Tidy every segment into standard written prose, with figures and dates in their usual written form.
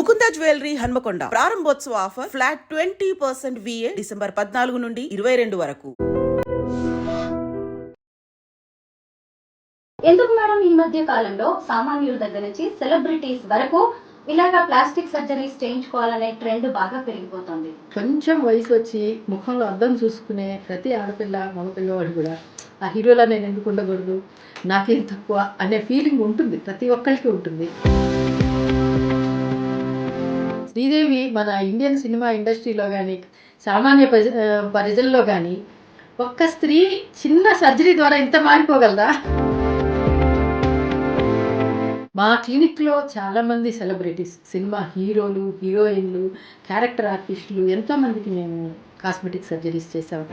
Mukunda jewellery Hanamkonda ప్రారంభోత్సవ offer flat 20% VA December 14 నుండి 22 వరకు. ఎందుకు మేడం ఈ మధ్య కాలంలో సామాన్యుల దగ్గర నుంచి సెలబ్రిటీస్ వరకు ఇలాగా ప్లాస్టిక్ సర్జరీస్ చేయించుకోవాలనే ట్రెండ్ బాగా పెరిగిపోతుంది? కొంచెం వయసు వచ్చి ముఖంలో అద్దం చూసుకునే ప్రతి ఆడపిల్ల మగ పిల్లవాడు కూడా ఆ హీరోలా నేను ఎందుకు ఉండకూడదు, నాకేం తక్కువ అనే ఫీలింగ్ ఉంటుంది, ప్రతి ఒక్కరికి ఉంటుంది. శ్రీదేవి మన ఇండియన్ సినిమా ఇండస్ట్రీలో కానీ సామాన్య ప్రజల్లో కానీ ఒక్క స్త్రీ చిన్న సర్జరీ ద్వారా ఇంత మారిపోగలదా? మా క్లినిక్లో చాలామంది సెలబ్రిటీస్, సినిమా హీరోలు, హీరోయిన్లు, క్యారెక్టర్ ఆర్టిస్టులు ఎంతోమందికి మేము కాస్మెటిక్ సర్జరీస్ చేసాము.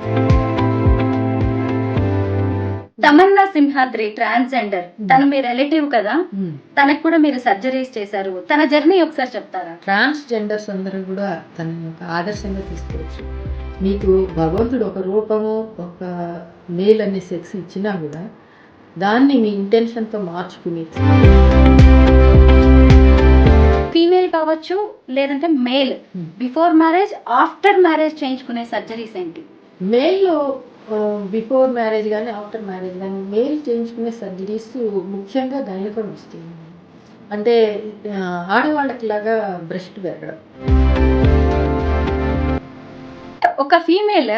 తమన్నా సింహాద్రి ట్రాన్స్జెండర్, తను మీ రిలేటివ్ కదా, తనకు కూడా మీరు సర్జరీస్ చేశారు. తన జర్నీ ఒకసారి చెప్తారా? ట్రాన్స్జెండర్స్ అందరూ కూడా తన ఒక ఆదర్శంగా తీసుకోవచ్చు. మీకు భగవంతుడు ఒక రూపము, ఒక మేల్ అనే సెక్స్ ఇచ్చినా కూడా దాన్ని మీ ఇంటెన్షన్తో మార్చుకుని, ఫీమేల్ కావచ్చు లేదంటే male, before marriage after marriage చేయించుకునే సర్జరీస్ ఏంటి? మేల్లో బిఫోర్ మ్యారేజ్ కానీ ఆఫ్టర్ మ్యారేజ్ కానీ మేల్ చేయించుకునే సర్జరీస్ ముఖ్యంగా గైనకోమాస్టీ, అంటే ఆడవాళ్ళకి లాగా బ్రెస్ట్ పెరగడం. ఒక ఫీమేల్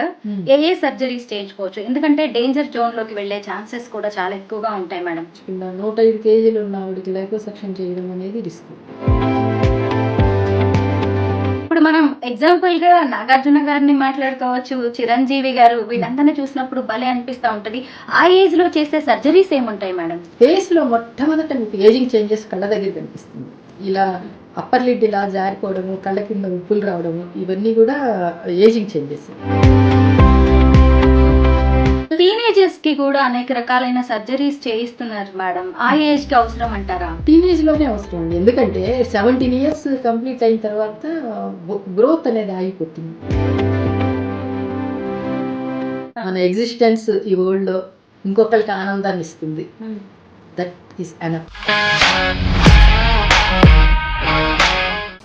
ఏ సర్జరీస్ చేయించుకోవచ్చు? ఎందుకంటే డేంజర్ జోన్ లోకి వెళ్లే ఛాన్సెస్ కూడా చాలా ఎక్కువగా ఉంటాయి మేడం. 105 కేజీలు ఉన్న ఆవిడకి లైపోసక్షన్ చేయడం అనేది రిస్క్. ఇప్పుడు మనం ఎగ్జాంపుల్ గా నాగార్జున గారిని మాట్లాడుకోవచ్చు, చిరంజీవి గారు, వీళ్ళందరినీ చూసినప్పుడు భలే అనిపిస్తూ ఉంటది. ఆ ఏజ్ లో చేసే సర్జరీస్ ఏముంటాయి మేడం? ఫేస్ లో మొట్టమొదట మీకు ఏజింగ్ చేంజెస్ కళ్ళ దగ్గర కనిపిస్తుంది. ఇలా అప్పర్ లిడ్ ఇలా జారిపోవడము, కళ్ళ కింద ఉప్పులు రావడము, ఇవన్నీ కూడా ఏజింగ్ చేంజెస్. టీనేజర్స్ కి కూడా అనేక రకాలైన సర్జరీస్ చేయిస్తున్నారు మేడం. ఆ ఏజ్ కి అవసరం అంటారా? టీనేజ్ లోనే అవసరం అండి, ఎందుకంటే 17 years కంప్లీట్ అయిన తర్వాత గ్రోత్ అనేది ఆగిపోతుంది. మన ఎగ్జిస్టెన్స్ ఈ వరల్డ్ లో ఇంకొకరికి ఆనందాన్ని ఇస్తుంది. That is enough.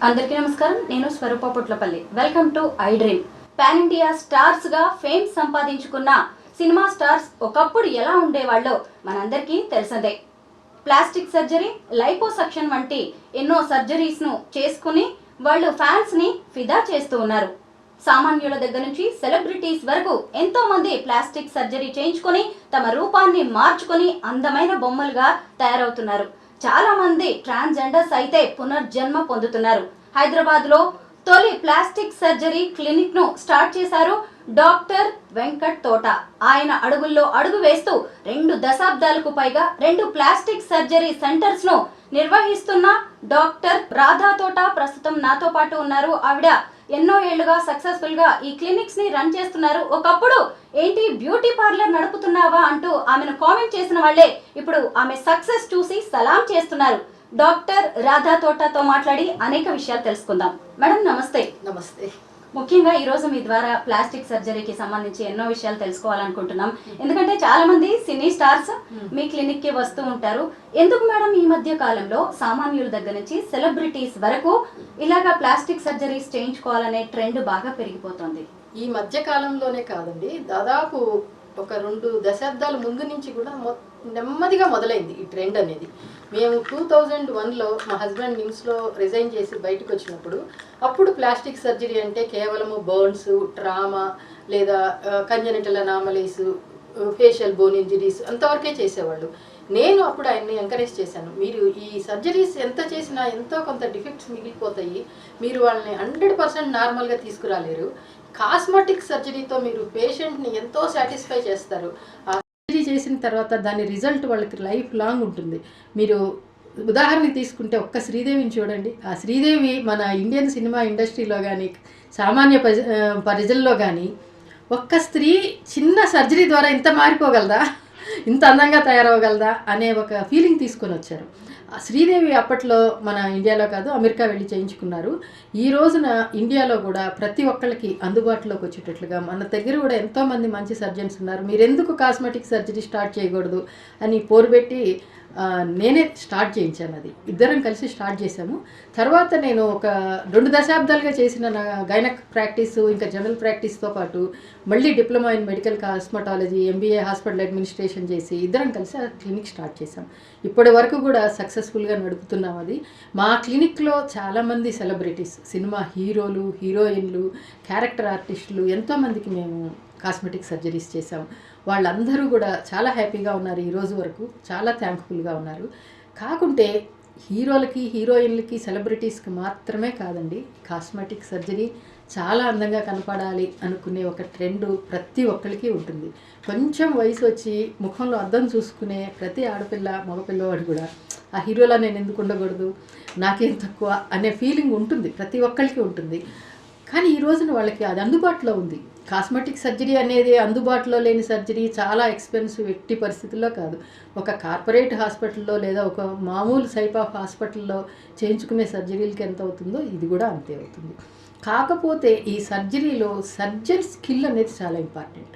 అందరికీ నమస్కారం, నేను Swaroopa Putlapalli. Welcome to iDream. Pan India stars గా ఫేమ్ సంపాదించుకున్న సినిమా స్టార్స్ ఒకప్పుడు ఎలా ఉండేవాళ్ళో మనందరికీ తెలిసిందే. ప్లాస్టిక్ సర్జరీ, లైపోసక్షన్ వంటి ఎన్నో సర్జరీస్ ను చేసుకుని వాళ్ళు ఫ్యాన్స్ ని ఫిదా చేస్తూ ఉన్నారు. సామాన్యుల దగ్గర నుంచి సెలబ్రిటీస్ వరకు ఎంతో మంది ప్లాస్టిక్ సర్జరీ చేయించుకొని తమ రూపాన్ని మార్చుకొని అందమైన బొమ్మలుగా తయారవుతున్నారు. చాలా మంది ట్రాన్స్జెండర్స్ అయితే పునర్జన్మ పొందుతున్నారు. హైదరాబాద్ లో తొలి ప్లాస్టిక్ సర్జరీ క్లినిక్ ను స్టార్ట్ చేశారు డాక్టర్ వెంకట్ తోట. ఆయన అడుగుల్లో అడుగు వేస్తూ 2 దశాబ్దాలకు పైగా 2 ప్లాస్టిక్ సర్జరీ సెంటర్స్ ను నిర్వహిస్తున్న డాక్టర్ రాధా తోట ప్రస్తుతం నాతో పాటు ఉన్నారు. ఆవిడ ఎన్నో ఏళ్లుగా సక్సెస్ఫుల్ గా ఈ క్లినిక్స్ ని రన్ చేస్తున్నారు. ఒకప్పుడు ఏంటి బ్యూటీ పార్లర్ నడుపుతున్నావా అంటూ ఆమెను కామెంట్ చేసిన వాళ్ళే ఇప్పుడు ఆమె సక్సెస్ చూసి సలాం చేస్తున్నారు. డాక్టర్ రాధా తోటతో మాట్లాడి అనేక విషయాలు తెలుసుకుందాం. మేడం నమస్తే. నమస్తే. ముఖ్యంగా ఈ రోజు మీ ద్వారా ప్లాస్టిక్ సర్జరీకి సంబంధించి ఎన్నో విషయాలు తెలుసుకోవాలనుకుంటున్నాం. ఎందుకంటే చాలా మంది సినీ స్టార్స్ మీ క్లినిక్ కి వస్తూ ఉంటారు. ఎందుకు మేడం ఈ మధ్య కాలంలో సామాన్యుల దగ్గర నుంచి సెలబ్రిటీస్ వరకు ఇలాగా ప్లాస్టిక్ సర్జరీస్ చేయించుకోవాలనే ట్రెండ్ బాగా పెరిగిపోతుంది? ఈ మధ్య కాలంలోనే కాదండి, దాదాపు ఒక 2 దశాబ్దాల ముందు నుంచి కూడా నెమ్మదిగా మొదలైంది ఈ ట్రెండ్ అనేది. మేము 2001లో మా హస్బెండ్ నిమ్స్లో రిజైన్ చేసి బయటకు వచ్చినప్పుడు అప్పుడు ప్లాస్టిక్ సర్జరీ అంటే కేవలము బర్న్స్, ట్రామా లేదా congenital anomalies, facial bone injuries అంతవరకే చేసేవాళ్ళు. నేను అప్పుడు ఆయన్ని ఎంకరేజ్ చేశాను, మీరు ఈ సర్జరీస్ ఎంత చేసినా ఎంతో కొంత డిఫెక్ట్స్ మిగిలిపోతాయి, మీరు వాళ్ళని 100% నార్మల్గా తీసుకురాలేరు. కాస్మెటిక్ సర్జరీతో మీరు పేషెంట్ని ఎంతో సాటిస్ఫై చేస్తారు. ఆ సర్జరీ చేసిన తర్వాత దాని రిజల్ట్ వాళ్ళకి లైఫ్ లాంగ్ ఉంటుంది. మీరు ఉదాహరణకి తీసుకుంటే ఒక్క శ్రీదేవిని చూడండి. ఆ శ్రీదేవి మన ఇండియన్ సినిమా ఇండస్ట్రీలో కానీ సామాన్య ప్రజల్లో కానీ ఒక్క స్త్రీ చిన్న సర్జరీ ద్వారా ఇంత మారిపోగలదా, ఇంత అందంగా తయారవగలదా అనే ఒక ఫీలింగ్ తీసుకొని వచ్చారు. శ్రీదేవి అప్పట్లో మన ఇండియాలో కాదు అమెరికా వెళ్ళి చేయించుకున్నారు. ఈ రోజున ఇండియాలో కూడా ప్రతి ఒక్కళ్ళకి అందుబాటులోకి వచ్చేటట్లుగా మన దగ్గర కూడా ఎంతోమంది మంచి సర్జన్స్ ఉన్నారు. మీరు ఎందుకు కాస్మెటిక్ సర్జరీ స్టార్ట్ చేయకూడదు అని పోరుపెట్టి నేనే స్టార్ట్ చేయించాను. అది ఇద్దరం కలిసి స్టార్ట్ చేశాము. తర్వాత నేను ఒక 2 దశాబ్దాలుగా చేసిన నా గైనక్ ప్రాక్టీసు ఇంకా జనరల్ ప్రాక్టీస్తో పాటు మళ్ళీ diploma in medical cosmetology, MBA hospital administration చేసి ఇద్దరం కలిసి ఆ క్లినిక్ స్టార్ట్ చేశాం. ఇప్పటి వరకు కూడా సక్సెస్ఫుల్గా నడుపుతున్నాం. అది మా క్లినిక్లో చాలామంది సెలబ్రిటీస్, సినిమా హీరోలు, హీరోయిన్లు, క్యారెక్టర్ ఆర్టిస్టులు ఎంతోమందికి మేము కాస్మెటిక్ సర్జరీస్ చేశాం. వాళ్ళందరూ కూడా చాలా హ్యాపీగా ఉన్నారు. ఈ రోజు వరకు చాలా థ్యాంక్ఫుల్గా ఉన్నారు. కాకుంటే హీరోలకి, హీరోయిన్లకి, సెలబ్రిటీస్కి మాత్రమే కాదండి, కాస్మెటిక్ సర్జరీ చాలా అందంగా కనపడాలి అనుకునే ఒక ట్రెండ్ ప్రతి ఒక్కరికి ఉంటుంది. కొంచెం వయసు వచ్చి ముఖంలో అద్దం చూసుకునే ప్రతి ఆడపిల్ల, మగపిల్లవాడు కూడా ఆ హీరోలా నేను ఎందుకు ఉండకూడదు, నాకేం తక్కువ అనే ఫీలింగ్ ఉంటుంది, ప్రతి ఒక్కరికి ఉంటుంది. కానీ ఈ రోజున వాళ్ళకి అది అందుబాటులో ఉంది. కాస్మెటిక్ సర్జరీ అనేది అందుబాటులో లేని సర్జరీ, చాలా ఎక్స్పెన్సివ్, ఎట్టి పరిస్థితుల్లో కాదు. ఒక కార్పొరేట్ హాస్పిటల్లో లేదా ఒక మామూలు సైప్ ఆఫ్ హాస్పిటల్లో చేయించుకునే సర్జరీలకి ఎంత అవుతుందో ఇది కూడా అంతే అవుతుంది. కాకపోతే ఈ సర్జరీలో సర్జన్ స్కిల్ అనేది చాలా ఇంపార్టెంట్.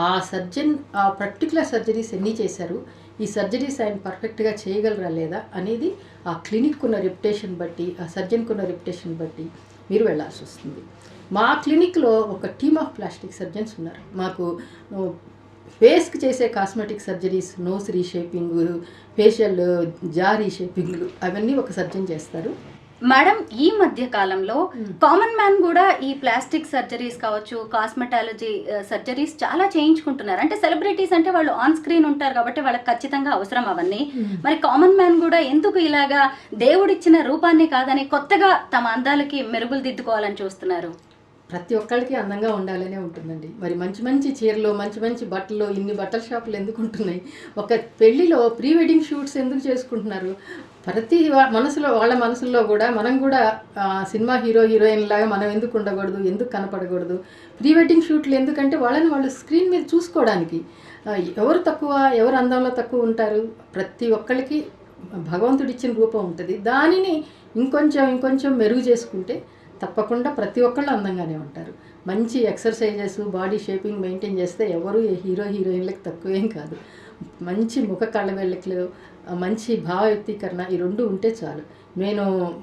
ఆ సర్జన్ ఆ పర్టికులర్ సర్జరీస్ ఎన్ని చేశారు, ఈ సర్జరీస్ ఆయన పర్ఫెక్ట్గా చేయగలరా లేదా అనేది ఆ క్లినిక్ ఉన్న రెప్యుటేషన్ బట్టి, ఆ సర్జన్కి ఉన్న రెప్యుటేషన్ బట్టి మీరు వెళ్ళాల్సి వస్తుంది. మా క్లినిక్లో ఒక టీమ్ ఆఫ్ ప్లాస్టిక్ సర్జన్స్ ఉన్నారు. మాకు ఫేస్కి చేసే cosmetic surgeries, nose reshaping, facial jaw రీషేపింగ్లు అవన్నీ ఒక సర్జన్ చేస్తారు. మేడం, ఈ మధ్య కాలంలో కామన్ మ్యాన్ కూడా ఈ ప్లాస్టిక్ సర్జరీస్ కావచ్చు, కాస్మెటాలజీ సర్జరీస్ చాలా చేయించుకుంటున్నారు. అంటే సెలబ్రిటీస్ అంటే వాళ్ళు ఆన్ స్క్రీన్ ఉంటారు కాబట్టి వాళ్ళకి ఖచ్చితంగా అవసరం అవన్నీ. మరి కామన్ మ్యాన్ కూడా ఎందుకు ఇలాగా దేవుడిచ్చిన రూపాన్ని కాదని కొత్తగా తమ అందాలకి మెరుగులు దిద్దుకోవాలని చూస్తున్నారు? ప్రతి ఒక్కరికి అందంగా ఉండాలనే ఉంటుందండి. మరి మంచి మంచి చీరలు, మంచి మంచి బట్టలు, ఇన్ని బట్టల షాపులు ఎందుకు ఉంటున్నాయి? ఒక పెళ్లిలో ప్రీ వెడ్డింగ్ షూట్స్ ఎందుకు చేసుకుంటున్నారు? ప్రతి వాళ్ళ మనసుల్లో కూడా మనం కూడా సినిమా హీరో హీరోయిన్ లాగా మనం ఎందుకు ఉండకూడదు, ఎందుకు కనపడకూడదు? ప్రీ వెడ్డింగ్ షూట్లు ఎందుకంటే వాళ్ళని వాళ్ళు స్క్రీన్ మీద చూసుకోవడానికి. ఎవరు తక్కువ, ఎవరు అందంలో తక్కువ ఉంటారు? ప్రతి ఒక్కరికి భగవంతుడిచ్చిన రూపం ఉంటుంది. దానిని ఇంకొంచెం మెరుగు చేసుకుంటే తప్పకుండా ప్రతి ఒక్కళ్ళు అందంగానే ఉంటారు. మంచి ఎక్సర్సైజెస్, బాడీ షేపింగ్ మెయింటైన్ చేస్తే ఎవరు హీరో హీరోయిన్లకు తక్కువేం కాదు. మంచి ముఖ కళ్ళవెళ్ళకలు, మంచి భావ వ్యక్తీకరణ, ఈ 2 ఉంటే చాలు.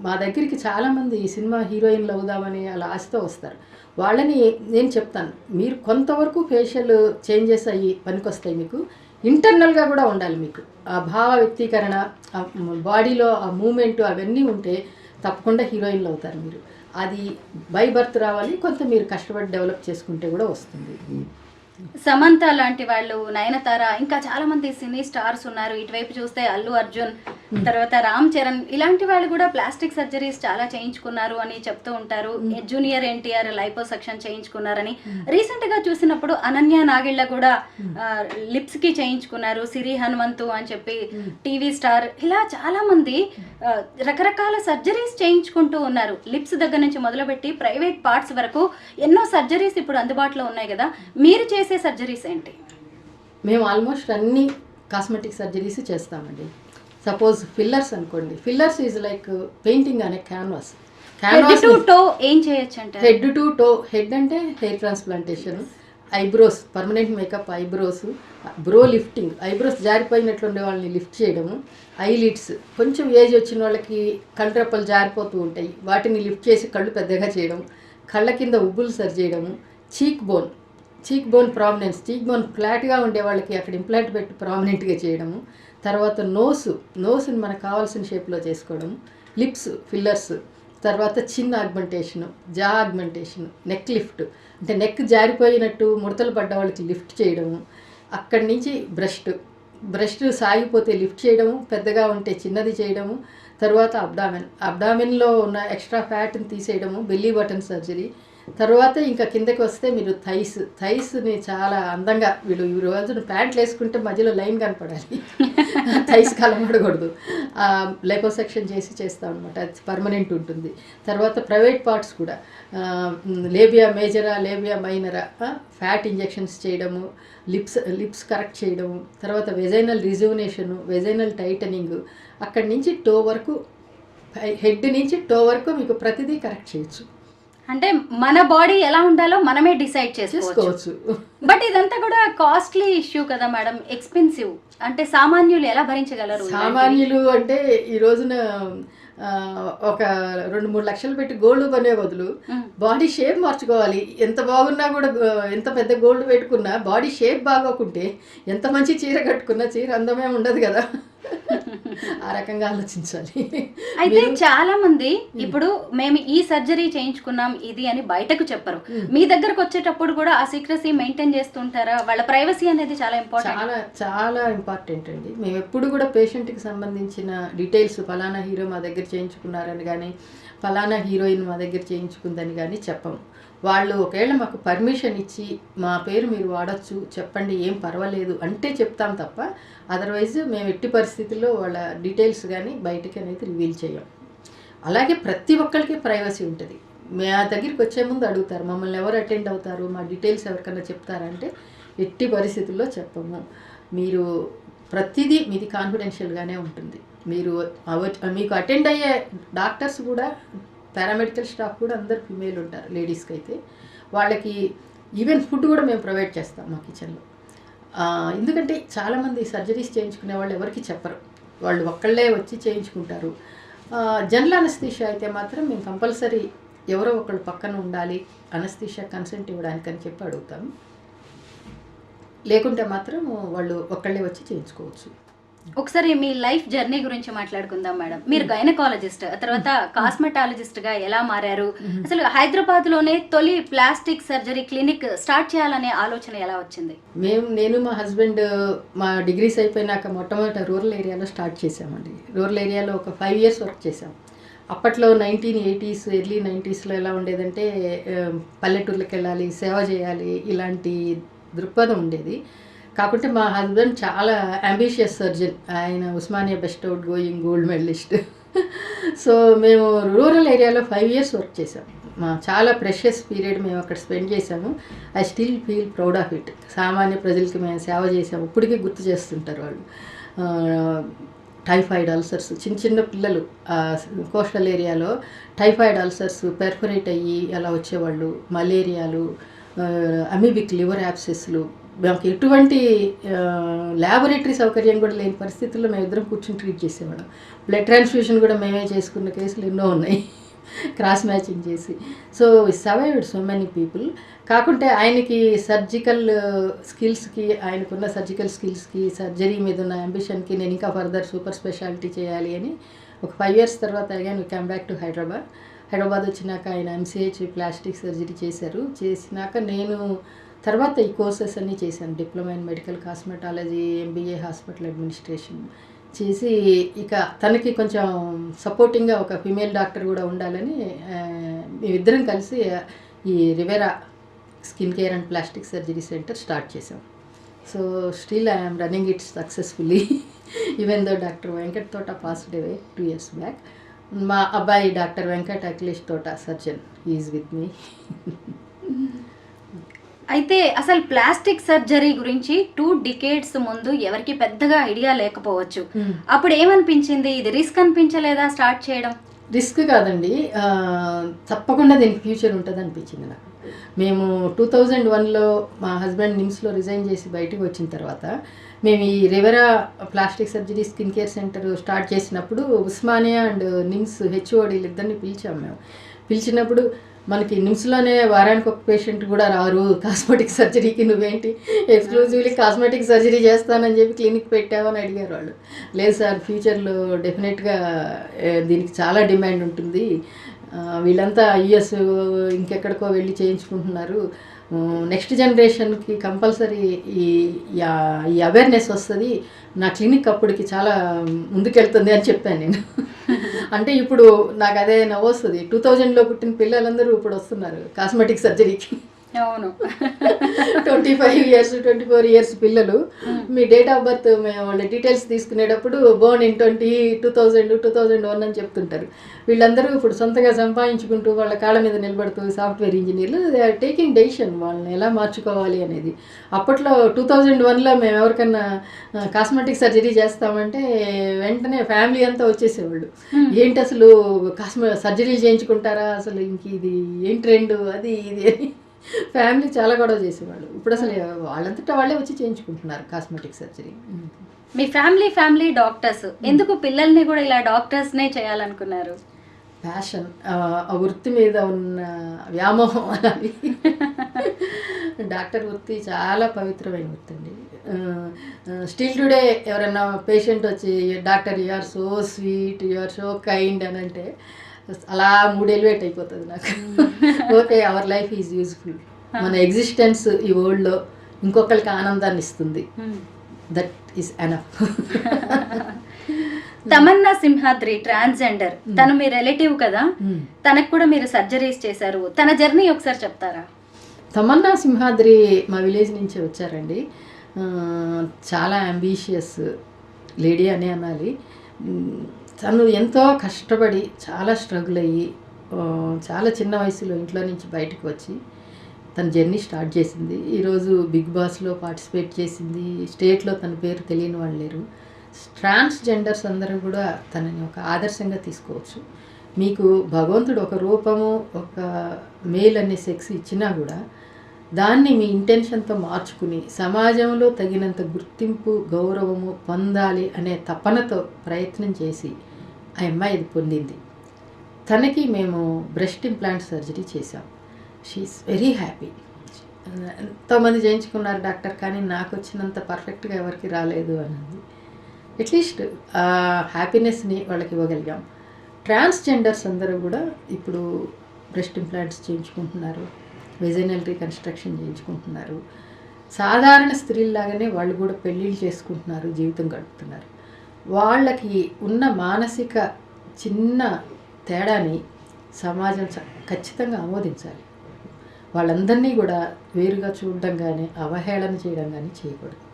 మా దగ్గరికి చాలామంది సినిమా హీరోయిన్లు అవుదామని అలా ఆశతో వస్తారు. వాళ్ళని నేను చెప్తాను, మీరు కొంతవరకు ఫేషియల్ చేంజెస్ అయ్యి పనికొస్తాయి. మీకు ఇంటర్నల్గా కూడా ఉండాలి. మీకు ఆ భావ వ్యక్తీకరణ, ఆ బాడీలో ఆ మూమెంట్ అవన్నీ ఉంటే తప్పకుండా హీరోయిన్లు అవుతారు మీరు. అది బై బర్త్ రావాలి, కొంత మీరు కష్టపడి డెవలప్ చేసుకుంటే కూడా వస్తుంది. సమంత లాంటి వాళ్ళు, నయనతార, ఇంకా చాలా మంది సినీ స్టార్స్ ఉన్నారు. ఇటువైపు చూస్తే అల్లు అర్జున్, తర్వాత రామ్ చరణ్, ఇలాంటి వాళ్ళు కూడా ప్లాస్టిక్ సర్జరీస్ చాలా చేయించుకున్నారు అని చెప్తూ ఉంటారు. జూనియర్ ఎన్టీఆర్ లైపోసెక్షన్ చేయించుకున్నారని రీసెంట్ గా చూసినప్పుడు అనన్య నాగిళ్ళ కూడా లిప్స్ కి చేయించుకున్నారు. సిరి హనుమంతు అని చెప్పి టీవీ స్టార్, ఇలా చాలా మంది రకరకాల సర్జరీస్ చేయించుకుంటూ ఉన్నారు. లిప్స్ దగ్గర నుంచి మొదలుపెట్టి ప్రైవేట్ పార్ట్స్ వరకు ఎన్నో సర్జరీస్ ఇప్పుడు అందుబాటులో ఉన్నాయి కదా. మీరు చేసే సర్జరీస్ ఏంటి? మేము ఆల్మోస్ట్ అన్ని కాస్మెటిక్ సర్జరీస్ చేస్తామండి. సపోజ్ ఫిల్లర్స్ అనుకోండి, ఫిల్లర్స్ ఈజ్ లైక్ పెయింటింగ్ అనే క్యాన్వాస్. హెడ్ టు టో ఏం చేయొచ్చు అంటే? హెడ్ టు టో, హెడ్ అంటే hair transplantation, eyebrows, permanent makeup eyebrows, brow lifting, eyebrows జారిపోయినట్లుండే వాళ్ళని లిఫ్ట్ చేయడము, ఐలిడ్స్, కొంచెం ఏజ్ వచ్చిన వాళ్ళకి కళ్ళరెప్పలు జారిపోతూ ఉంటాయి, వాటిని లిఫ్ట్ చేసి కళ్ళు పెద్దగా చేయడం, కళ్ళ కింద ఉబ్బులు సరి చేయడము, చీక్ బోన్ ప్రామినెన్స్, చీక్ బోన్ ఫ్లాట్గా ఉండే వాళ్ళకి అక్కడ ఇంప్లాంట్ పెట్టి ప్రామినెంట్గా చేయడము, తర్వాత నోస్ని మనకు కావాల్సిన షేప్లో చేసుకోవడము, లిప్స్ ఫిల్లర్స్, తర్వాత చిన్న ఆగ్మెంటేషను, జా ఆగ్మెంటేషను, నెక్ లిఫ్ట్ అంటే నెక్ జారిపోయినట్టు ముడతలు పడ్డ వాళ్ళకి లిఫ్ట్ చేయడము, అక్కడి నుంచి బ్రెస్ట్ సాగిపోతే లిఫ్ట్ చేయడము, పెద్దగా ఉంటే చిన్నది చేయడము, తర్వాత అబ్డామెన్లో ఉన్న ఎక్స్ట్రా ఫ్యాట్ని తీసేయడము, బెల్లీ బటన్ సర్జరీ. తర్వాత ఇంకా కిందకి వస్తే మీరు థైస్ని చాలా అందంగా, వీళ్ళు ఈ రోజున ప్యాంట్లు వేసుకుంటే మధ్యలో లైన్ కనపడాలి, థైస్ కలమడకూడదు, లైపోసెక్షన్ చేస్తాం అనమాట. అది పర్మనెంట్ ఉంటుంది. తర్వాత ప్రైవేట్ పార్ట్స్ కూడా, లేబియా మేజరా, లేబియా మైనరా, ఫ్యాట్ ఇంజెక్షన్స్ చేయడము, లిప్స్ కరెక్ట్ చేయడము, తర్వాత వెజైనల్ రిజువనేషను, వెజైనల్ టైటనింగ్, అక్కడి నుంచి టో వరకు, హెడ్ నుంచి టో వరకు మీకు ప్రతిదీ కరెక్ట్ చేయొచ్చు. అంటే మన బాడీ ఎలా ఉండాలో మనమే డిసైడ్ చేసుకోవచ్చు. బట్ ఇదంతా కూడా కాస్ట్లీ ఇష్యూ కదా మేడం, ఎక్స్పెన్సివ్. అంటే సామాన్యులు ఎలా భరించగలరు? సామాన్యులు అంటే ఈ రోజున ఒక 2-3 లక్షలు పెట్టి గోల్డ్ కొనే బదులు బాడీ షేప్ మార్చుకోవాలి. ఎంత బాగున్నా కూడా ఎంత పెద్ద గోల్డ్ పెట్టుకున్నా బాడీ షేప్ బాగోకుంటే ఎంత మంచి చీర కట్టుకున్నా చీర అందమే ఉండదు కదా. ఆ రకంగా ఆలోచించాలి. అయితే చాలా మంది ఇప్పుడు మేము ఈ సర్జరీ చేయించుకున్నాం ఇది అని బయటకు చెప్పరు. మీ దగ్గరకు వచ్చేటప్పుడు కూడా ఆ సీక్రసీ మెయింటైన్ చేస్తుంటారా? వాళ్ళ ప్రైవసీ అనేది చాలా ఇంపార్టెంట్. చాలా చాలా ఇంపార్టెంట్ అండి. మేము ఎప్పుడు కూడా పేషెంట్కి సంబంధించిన డీటెయిల్స్ ఫలానా హీరో మా దగ్గర చేయించుకున్నారని కానీ ఫలానా హీరోయిన్ మా దగ్గర చేయించుకుందని కానీ చెప్పము. వాళ్ళు ఒకవేళ మాకు పర్మిషన్ ఇచ్చి మా పేరు మీరు వాడచ్చు చెప్పండి ఏం పర్వాలేదు అంటే చెప్తాం తప్ప అదర్వైజ్ మేము ఎట్టి పరిస్థితుల్లో వాళ్ళ డీటెయిల్స్ కానీ బయటికి అనేది రివీల్ చేయం. అలాగే ప్రతి ఒక్కరికి ప్రైవసీ ఉంటుంది. మా దగ్గరికి వచ్చే ముందు అడుగుతారు మమ్మల్ని ఎవరు అటెండ్ అవుతారు, మా డీటెయిల్స్ ఎవరికన్నా చెప్తారంటే ఎట్టి పరిస్థితుల్లో చెప్పము. మీరు ప్రతిదీ మీది కాన్ఫిడెన్షియల్గానే ఉంటుంది. మీరు మీకు అటెండ్ అయ్యే డాక్టర్స్ కూడా పారామెడికల్ స్టాఫ్ కూడా అందరు ఫిమేల్ ఉంటారు. లేడీస్కి అయితే వాళ్ళకి ఈవెన్ ఫుడ్ కూడా మేము ప్రొవైడ్ చేస్తాం మా కిచెన్లో. ఎందుకంటే చాలామంది సర్జరీస్ చేయించుకునే వాళ్ళు ఎవరికి చెప్పరు, వాళ్ళు ఒక్కళ్ళే వచ్చి చేయించుకుంటారు. జనరల్ అనస్థీషియా అయితే మాత్రం మేము కంపల్సరీ ఎవరో ఒకళ్ళు పక్కన ఉండాలి అనస్థీషియా కన్సెంట్ ఇవ్వడానికి అని చెప్పి అడుగుతాం. లేకుంటే మాత్రం వాళ్ళు ఒక్కళ్ళే వచ్చి చేయించుకోవచ్చు. ఒకసారి మీ లైఫ్ జర్నీ గురించి మాట్లాడుకుందాం మేడం. మీరు గైనకాలజిస్ట్, తర్వాత కాస్మెటాలజిస్ట్ గా ఎలా మారారు? అసలు హైదరాబాద్ లోనే తొలి ప్లాస్టిక్ సర్జరీ క్లినిక్ స్టార్ట్ చేయాలనే ఆలోచన ఎలా వచ్చింది? నేను మా హస్బెండ్ మా డిగ్రీస్ అయిపోయినాక మొట్టమొదట రూరల్ ఏరియాలో స్టార్ట్ చేసామండి. రూరల్ ఏరియాలో ఒక 5 years వర్క్ చేసాం. అప్పట్లో 1980s ఎర్లీ 90sలో ఎలా ఉండేదంటే పల్లెటూర్లకు వెళ్ళాలి, సేవ చేయాలి, ఇలాంటి దృక్పథం ఉండేది. కాకుంటే మా హస్బెండ్ చాలా అంబిషియస్ సర్జన్. ఆయన Osmania best outgoing gold medalist. So మేము రూరల్ ఏరియాలో 5 years వర్క్ చేసాం. చాలా ప్రెషియస్ పీరియడ్ మేము అక్కడ స్పెండ్ చేసాము. I still feel proud of it. సామాన్య ప్రజలకి మేము సేవ చేసాము. ఇప్పటికీ గుర్తు చేస్తుంటారు వాళ్ళు. టైఫాయిడ్ అల్సర్స్ చిన్న చిన్న పిల్లలు కోస్టల్ ఏరియాలో టైఫాయిడ్ అల్సర్స్ పెర్ఫరేట్ అయ్యి అలా వచ్చేవాళ్ళు, మలేరియాలు, అమీబిక్ లివర్ యాబ్సెస్లు. మాకు ఎటువంటి ల్యాబొరేటరీ సౌకర్యం కూడా లేని పరిస్థితుల్లో మేము ఇద్దరం కూర్చొని ట్రీట్ చేసేవాళ్ళం. బ్లడ్ ట్రాన్స్ఫ్యూషన్ కూడా మేమే చేసుకున్న కేసులు ఎన్నో ఉన్నాయి, క్రాస్ మ్యాచింగ్ చేసి. So survived so many people. కాకుంటే ఆయనకి సర్జికల్ స్కిల్స్కి, ఆయనకున్న సర్జికల్ స్కిల్స్కి, సర్జరీ మీద ఉన్న అంబిషన్కి నేను ఇంకా ఫర్దర్ సూపర్ స్పెషాలిటీ చేయాలి అని ఒక 5 years తర్వాత again come back to Hyderabad వచ్చినాక ఆయన MCH ప్లాస్టిక్ సర్జరీ చేశారు. చేసినాక నేను తర్వాత ఈ కోర్సెస్ అన్నీ చేశాను. Diploma in medical cosmetology, MBA hospital administration చేసి ఇక తనకి కొంచెం సపోర్టింగ్గా ఒక ఫీమేల్ డాక్టర్ కూడా ఉండాలని మేమిద్దరం కలిసి ఈ Rivera skin care and plastic surgery centre start చేసాం. So still I'm running it successfully even though doctor Venkat Thota passed away 2 years back. మా అబ్బాయి డాక్టర్ వెంకట్ అఖిలేష్ తోట సర్జన్ ఈజ్ విత్ మీ. అయితే అసలు ప్లాస్టిక్ సర్జరీ గురించి 2 decades ముందు ఎవరికి పెద్దగా ఐడియా లేకపోవచ్చు. అప్పుడు ఏమనిపించింది? ఇది రిస్క్ అనిపించలేదా స్టార్ట్ చేయడం? రిస్క్ కాదండి, తప్పకుండా దీనికి ఫ్యూచర్ ఉంటుంది అనిపించింది నాకు. మేము 2001లో మా హస్బెండ్ నిమ్స్లో రిజైన్ చేసి బయటకు వచ్చిన తర్వాత మేము ఈ Rivera plastic surgery skin care centre start చేసినప్పుడు ఉస్మానియా అండ్ నిమ్స్ HODలు ఇద్దరిని పిలిచాము. మేము పిలిచినప్పుడు మనకి నిమ్స్లోనే వారానికి ఒక పేషెంట్ కూడా రారు కాస్మెటిక్ సర్జరీకి, నువ్వేంటి ఎక్స్క్లూజివ్లీ కాస్మెటిక్ సర్జరీ చేస్తానని చెప్పి క్లినిక్ పెట్టావని అడిగారు వాళ్ళు. లేదు సార్, ఫ్యూచర్లో డెఫినెట్గా దీనికి చాలా డిమాండ్ ఉంటుంది, వీళ్ళంతా US ఇంకెక్కడికో వెళ్ళి చేయించుకుంటున్నారు, నెక్స్ట్ జనరేషన్కి కంపల్సరీ ఈ అవేర్నెస్ వస్తుంది, నా క్లినిక్ అప్పటికి చాలా ముందుకెళ్తుంది అని చెప్పాను నేను. అంటే ఇప్పుడు నాకు అదే నవ్వు వస్తుంది. 2000లో పుట్టిన పిల్లలందరూ ఇప్పుడు వస్తున్నారు కాస్మెటిక్ సర్జరీకి. అవును. 25 ఇయర్స్ 24 ఇయర్స్ పిల్లలు మీ డేట్ ఆఫ్ బర్త్ మేము వాళ్ళ డీటెయిల్స్ తీసుకునేటప్పుడు బోర్న్ ఇన్ 2001 అని చెప్తుంటారు. వీళ్ళందరూ ఇప్పుడు సొంతగా సంపాదించుకుంటూ వాళ్ళ కాళ్ళ మీద నిలబడుతూ సాఫ్ట్వేర్ ఇంజనీర్లు దే ఆర్ టేకింగ్ డెసిషన్ వాళ్ళని ఎలా మార్చుకోవాలి అనేది. అప్పట్లో 2001లో మేము ఎవరికన్నా కాస్మెటిక్ సర్జరీ చేస్తామంటే వెంటనే ఫ్యామిలీ అంతా వచ్చేసేవాళ్ళు. ఏంటి అసలు సర్జరీలు చేయించుకుంటారా, అసలు ఇంక ఇది ఏం ట్రెండ్ అది ఇది అని ఫ్యామిలీ చాలా గొడవ చేసేవాళ్ళు. ఇప్పుడు అసలు వాళ్ళంతటా వాళ్ళే వచ్చి చేయించుకుంటున్నారు కాస్మెటిక్ సర్జరీ. మీ ఫ్యామిలీ డాక్టర్స్ ఎందుకు పిల్లల్ని కూడా ఇలా డాక్టర్స్నే చేయాలనుకున్నారు? ప్యాషన్, ఆ వృత్తి మీద ఉన్న వ్యామోహం అనాలి. డాక్టర్ వృత్తి చాలా పవిత్రమైన వృత్తి అండి. స్టిల్ టుడే ఎవరైనా పేషెంట్ వచ్చి doctor you are so sweet, you are so kind అని అంటే అలా 3 ఎలివేట్ అయిపోతుంది నాకు. Okay, our life is useful. మన ఎగ్జిస్టెన్స్ ఈ వరల్డ్లో ఇంకొకరికి ఆనందాన్ని ఇస్తుంది. That is enough. Tamanna Simhadri transgender, తను మీ రిలేటివ్ కదా, తనకు కూడా మీరు సర్జరీస్ చేశారు. తన జర్నీ ఒకసారి చెప్తారా? తమన్నా సింహాద్రి మా విలేజ్ నుంచి వచ్చారండి. చాలా అంబీషియస్ లేడీ అనే అనాలి. తను ఎంతో కష్టపడి చాలా స్ట్రగుల్ అయ్యి చాలా చిన్న వయసులో ఇంట్లో నుంచి బయటకు వచ్చి తన జర్నీ స్టార్ట్ చేసింది. ఈరోజు బిగ్ బాస్లో పార్టిసిపేట్ చేసింది. స్టేట్లో తన పేరు తెలియని వాళ్ళు లేరు. ట్రాన్స్జెండర్స్ అందరూ కూడా తనని ఒక ఆదర్శంగా తీసుకోవచ్చు. మీకు భగవంతుడు ఒక రూపము, ఒక మేల్ అనే సెక్స్ ఇచ్చినా కూడా దాన్ని మీ ఇంటెన్షన్తో మార్చుకుని సమాజంలో తగినంత గుర్తింపు, గౌరవము పొందాలి అనే తపనతో ప్రయత్నం చేసి ఆ అమ్మాయి ఇది పొందింది. తనకి మేము బ్రెస్ట్ ఇంప్లాంట్ సర్జరీ చేసాం. She's very happy. ఎంతోమంది చేయించుకున్నారు డాక్టర్, కానీ నాకు వచ్చినంత పర్ఫెక్ట్గా ఎవరికి రాలేదు అన్నది. అట్లీస్ట్ ఆ హ్యాపీనెస్ని వాళ్ళకి ఇవ్వగలిగాం. ట్రాన్స్జెండర్స్ అందరూ కూడా ఇప్పుడు బ్రెస్ట్ ఇంప్లాంట్స్ చేయించుకుంటున్నారు, వెజైనల్ రీకన్స్ట్రక్షన్ చేయించుకుంటున్నారు. సాధారణ స్త్రీల్లాగానే వాళ్ళు కూడా పెళ్ళిళ్ళు చేసుకుంటున్నారు, జీవితం గడుపుతున్నారు. వాళ్ళకి ఉన్న మానసిక చిన్న తేడాని సమాజం ఖచ్చితంగా ఆమోదించాలి. వాళ్ళందరినీ కూడా వేరుగా చూడడం కానీ అవహేళన చేయడం కానీ చేయకూడదు.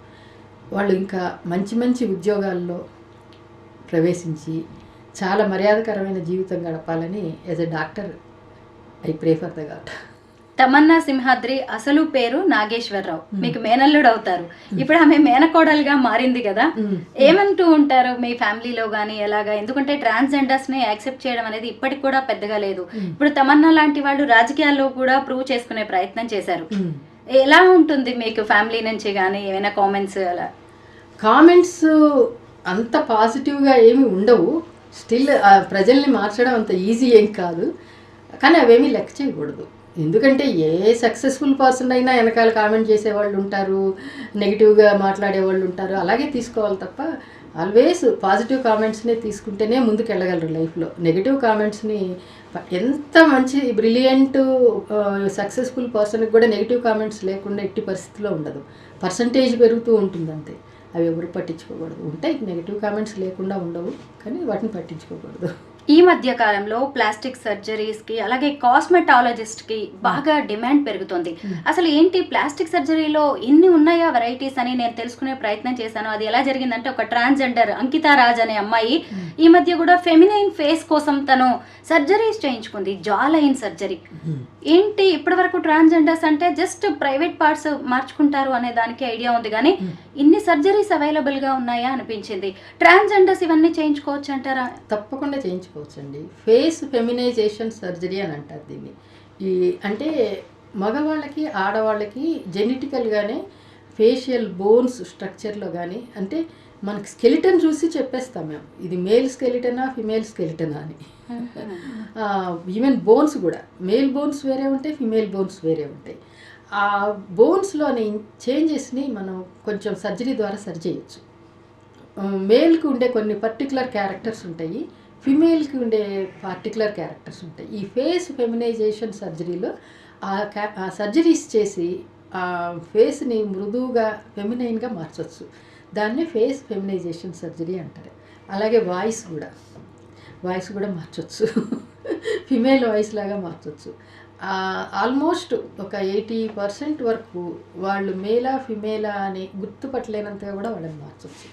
వాళ్ళు ఇంకా మంచి మంచి ఉద్యోగాల్లో ప్రవేశించి చాలా మర్యాదకరమైన జీవితం గడపాలని as a doctor I pray for the God. Tamannaah Simhadri అసలు పేరు నాగేశ్వరరావు, మీకు మేనల్లుడు అవుతారు. ఇప్పుడు ఆమె మేనకోడలుగా మారింది కదా, ఏమంటూ ఉంటారు మీ ఫ్యామిలీలో కానీ ఎలాగా? ఎందుకంటే ట్రాన్స్జెండర్స్ ని యాక్సెప్ట్ చేయడం అనేది ఇప్పటికి కూడా పెద్దగా లేదు. ఇప్పుడు తమన్నా లాంటి వాళ్ళు రాజకీయాల్లో కూడా ప్రూవ్ చేసుకునే ప్రయత్నం చేశారు. ఎలా ఉంటుంది మీకు ఫ్యామిలీ నుంచి కానీ ఏమైనా కామెంట్స్? అలా కామెంట్స్ అంత పాజిటివ్గా ఏమి ఉండవు. స్టిల్ ప్రజల్ని మార్చడం అంత ఈజీ ఏం కాదు, కానీ అవేమీ లెక్క చేయకూడదు. ఎందుకంటే ఏ సక్సెస్ఫుల్ పర్సన్ అయినా వెనకాల కామెంట్ చేసేవాళ్ళు ఉంటారు, నెగిటివ్గా మాట్లాడేవాళ్ళు ఉంటారు. అలాగే తీసుకోవాలి తప్ప ఆల్వేస్ పాజిటివ్ కామెంట్స్ని తీసుకుంటేనే ముందుకు వెళ్ళగలరు లైఫ్లో. నెగిటివ్ కామెంట్స్ని ఎంత మంచి బ్రిలియంట్ సక్సెస్ఫుల్ పర్సన్కి కూడా నెగిటివ్ కామెంట్స్ లేకుండా ఎట్టి పరిస్థితిలో ఉండదు. పర్సంటేజ్ పెరుగుతూ ఉంటుంది అంతే. అవి ఎవరు పట్టించుకోకూడదు. ఉంటాయి నెగిటివ్ కామెంట్స్ లేకుండా ఉండవు, కానీ వాటిని పట్టించుకోకూడదు. ఈ మధ్య కాలంలో ప్లాస్టిక్ సర్జరీస్ కి అలాగే కాస్మెటాలజిస్ట్ కి బాగా డిమాండ్ పెరుగుతుంది. అసలు ఏంటి ప్లాస్టిక్ సర్జరీలో ఎన్ని ఉన్నాయా వెరైటీస్ అని నేను తెలుసుకునే ప్రయత్నం చేశాను. అది ఎలా జరిగిందంటే, ఒక ట్రాన్స్జెండర్ అంకితా రాజ్ అనే అమ్మాయి ఈ మధ్య కూడా ఫెమినైన్ ఫేస్ కోసం తను సర్జరీస్ చేయించుకుంది, జా లైన్ సర్జరీ. ఏంటి ఇప్పటి వరకు ట్రాన్స్జెండర్స్ అంటే జస్ట్ ప్రైవేట్ పార్ట్స్ మార్చుకుంటారు అనే దానికి ఐడియా ఉంది, కానీ ఇన్ని సర్జరీస్ అవైలబుల్ గా ఉన్నాయా అనిపించింది. ట్రాన్స్జెండర్స్ ఇవన్నీ చేయించుకోవచ్చు అంటారా? తప్పకుండా చేయించుకోవచ్చండి. ఫేస్ ఫెమినైజేషన్ సర్జరీ అని అంటారు దీన్ని. ఈ అంటే మగవాళ్ళకి ఆడవాళ్ళకి జెనెటికల్గానే ఫేషియల్ బోన్స్ స్ట్రక్చర్లో కానీ, అంటే మనకి స్కెలిటన్ చూసి చెప్పేస్తాం మేము ఇది మేల్ స్కెలిటనా ఫిమేల్ స్కెలిటనా అని. ఈవెన్ బోన్స్ కూడా మేల్ బోన్స్ వేరే ఉంటాయి, ఫిమేల్ బోన్స్ వేరే ఉంటాయి. ఆ బోన్స్లోని చేంజెస్ని మనం కొంచెం సర్జరీ ద్వారా సరి చేయొచ్చు. మేల్కి ఉండే కొన్ని పర్టికులర్ క్యారెక్టర్స్ ఉంటాయి, ఫిమేల్కి ఉండే పర్టికులర్ క్యారెక్టర్స్ ఉంటాయి. ఈ ఫేస్ ఫెమినైజేషన్ సర్జరీలో ఆ సర్జరీస్ చేసి ఆ ఫేస్ని మృదువుగా ఫెమినైన్గా మార్చవచ్చు. దాన్ని ఫేస్ ఫెమినైజేషన్ సర్జరీ అంటారు. అలాగే వాయిస్ కూడా మార్చవచ్చు, ఫిమేల్ వాయిస్ లాగా మార్చవచ్చు. ఆల్మోస్ట్ ఒక 80% వరకు వాళ్ళు మేలా ఫిమేలా అని గుర్తుపట్టలేనంతగా కూడా వాళ్ళని మార్చవచ్చు.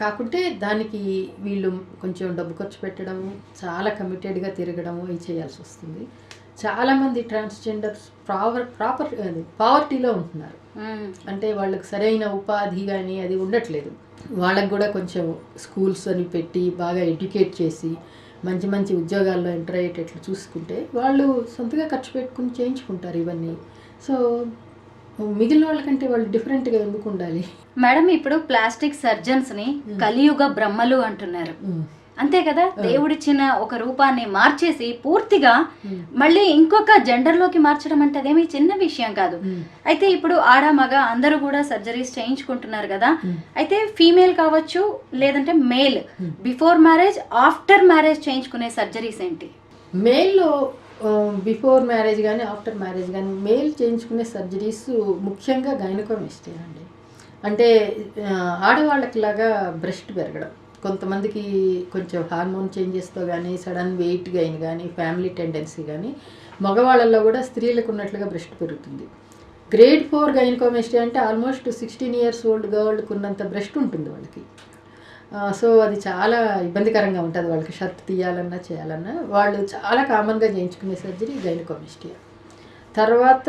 కాకుంటే దానికి వీళ్ళు కొంచెం డబ్బు ఖర్చు పెట్టడము, చాలా కమిటెడ్గా తిరగడము ఇవి చేయాల్సి వస్తుంది. చాలామంది ట్రాన్స్జెండర్స్ పావర్టీలో ఉంటున్నారు. అంటే వాళ్ళకి సరైన ఉపాధి కానీ అది ఉండట్లేదు. వాళ్ళకు కూడా కొంచెం స్కూల్స్ అని పెట్టి బాగా ఎడ్యుకేట్ చేసి మంచి మంచి ఉద్యోగాల్లో ఎంటర్ అయ్యేటట్లు చూసుకుంటే వాళ్ళు సొంతగా ఖర్చు పెట్టుకుని చేయించుకుంటారు ఇవన్నీ. సో మిగిలిన వాళ్ళకంటే వాళ్ళు డిఫరెంట్గా ఎందుకు ఉండాలి? మేడం, ఇప్పుడు ప్లాస్టిక్ సర్జన్స్ని కలియుగ బ్రహ్మలు అంటున్నారు. అంతే కదా, దేవుడిచ్చిన ఒక రూపాన్ని మార్చేసి పూర్తిగా మళ్ళీ ఇంకొక జెండర్లోకి మార్చడం అంటే అదేమీ చిన్న విషయం కాదు. అయితే ఇప్పుడు ఆడ మగ అందరూ కూడా సర్జరీస్ చేయించుకుంటున్నారు కదా. అయితే ఫీమేల్ కావచ్చు లేదంటే male, before marriage after marriage చేయించుకునే సర్జరీస్ ఏంటి? మేల్లో బిఫోర్ మ్యారేజ్ కానీ ఆఫ్టర్ మ్యారేజ్ కానీ మేల్ చేయించుకునే సర్జరీస్ ముఖ్యంగా గైనకోమాస్టియా అండి. అంటే ఆడవాళ్ళకి లాగా బ్రెస్ట్ పెరగడం, కొంతమందికి కొంచెం హార్మోన్ చేంజెస్తో కానీ సడన్ వెయిట్ గెయిన్ కానీ ఫ్యామిలీ టెండెన్సీ కానీ మగవాళ్ళల్లో కూడా స్త్రీలకు ఉన్నట్లుగా బ్రెస్ట్ పెరుగుతుంది. గ్రేడ్ 4 గైనకోమాస్టియా అంటే ఆల్మోస్ట్ 16 years old గర్ల్కి ఉన్నంత బ్రెస్ట్ ఉంటుంది వాళ్ళకి. సో అది చాలా ఇబ్బందికరంగా ఉంటుంది వాళ్ళకి, షర్ట్ తీయాలన్నా చేయాలన్నా. వాళ్ళు చాలా కామన్గా చేయించుకునే సర్జరీ గైనకోమాస్టియా. తర్వాత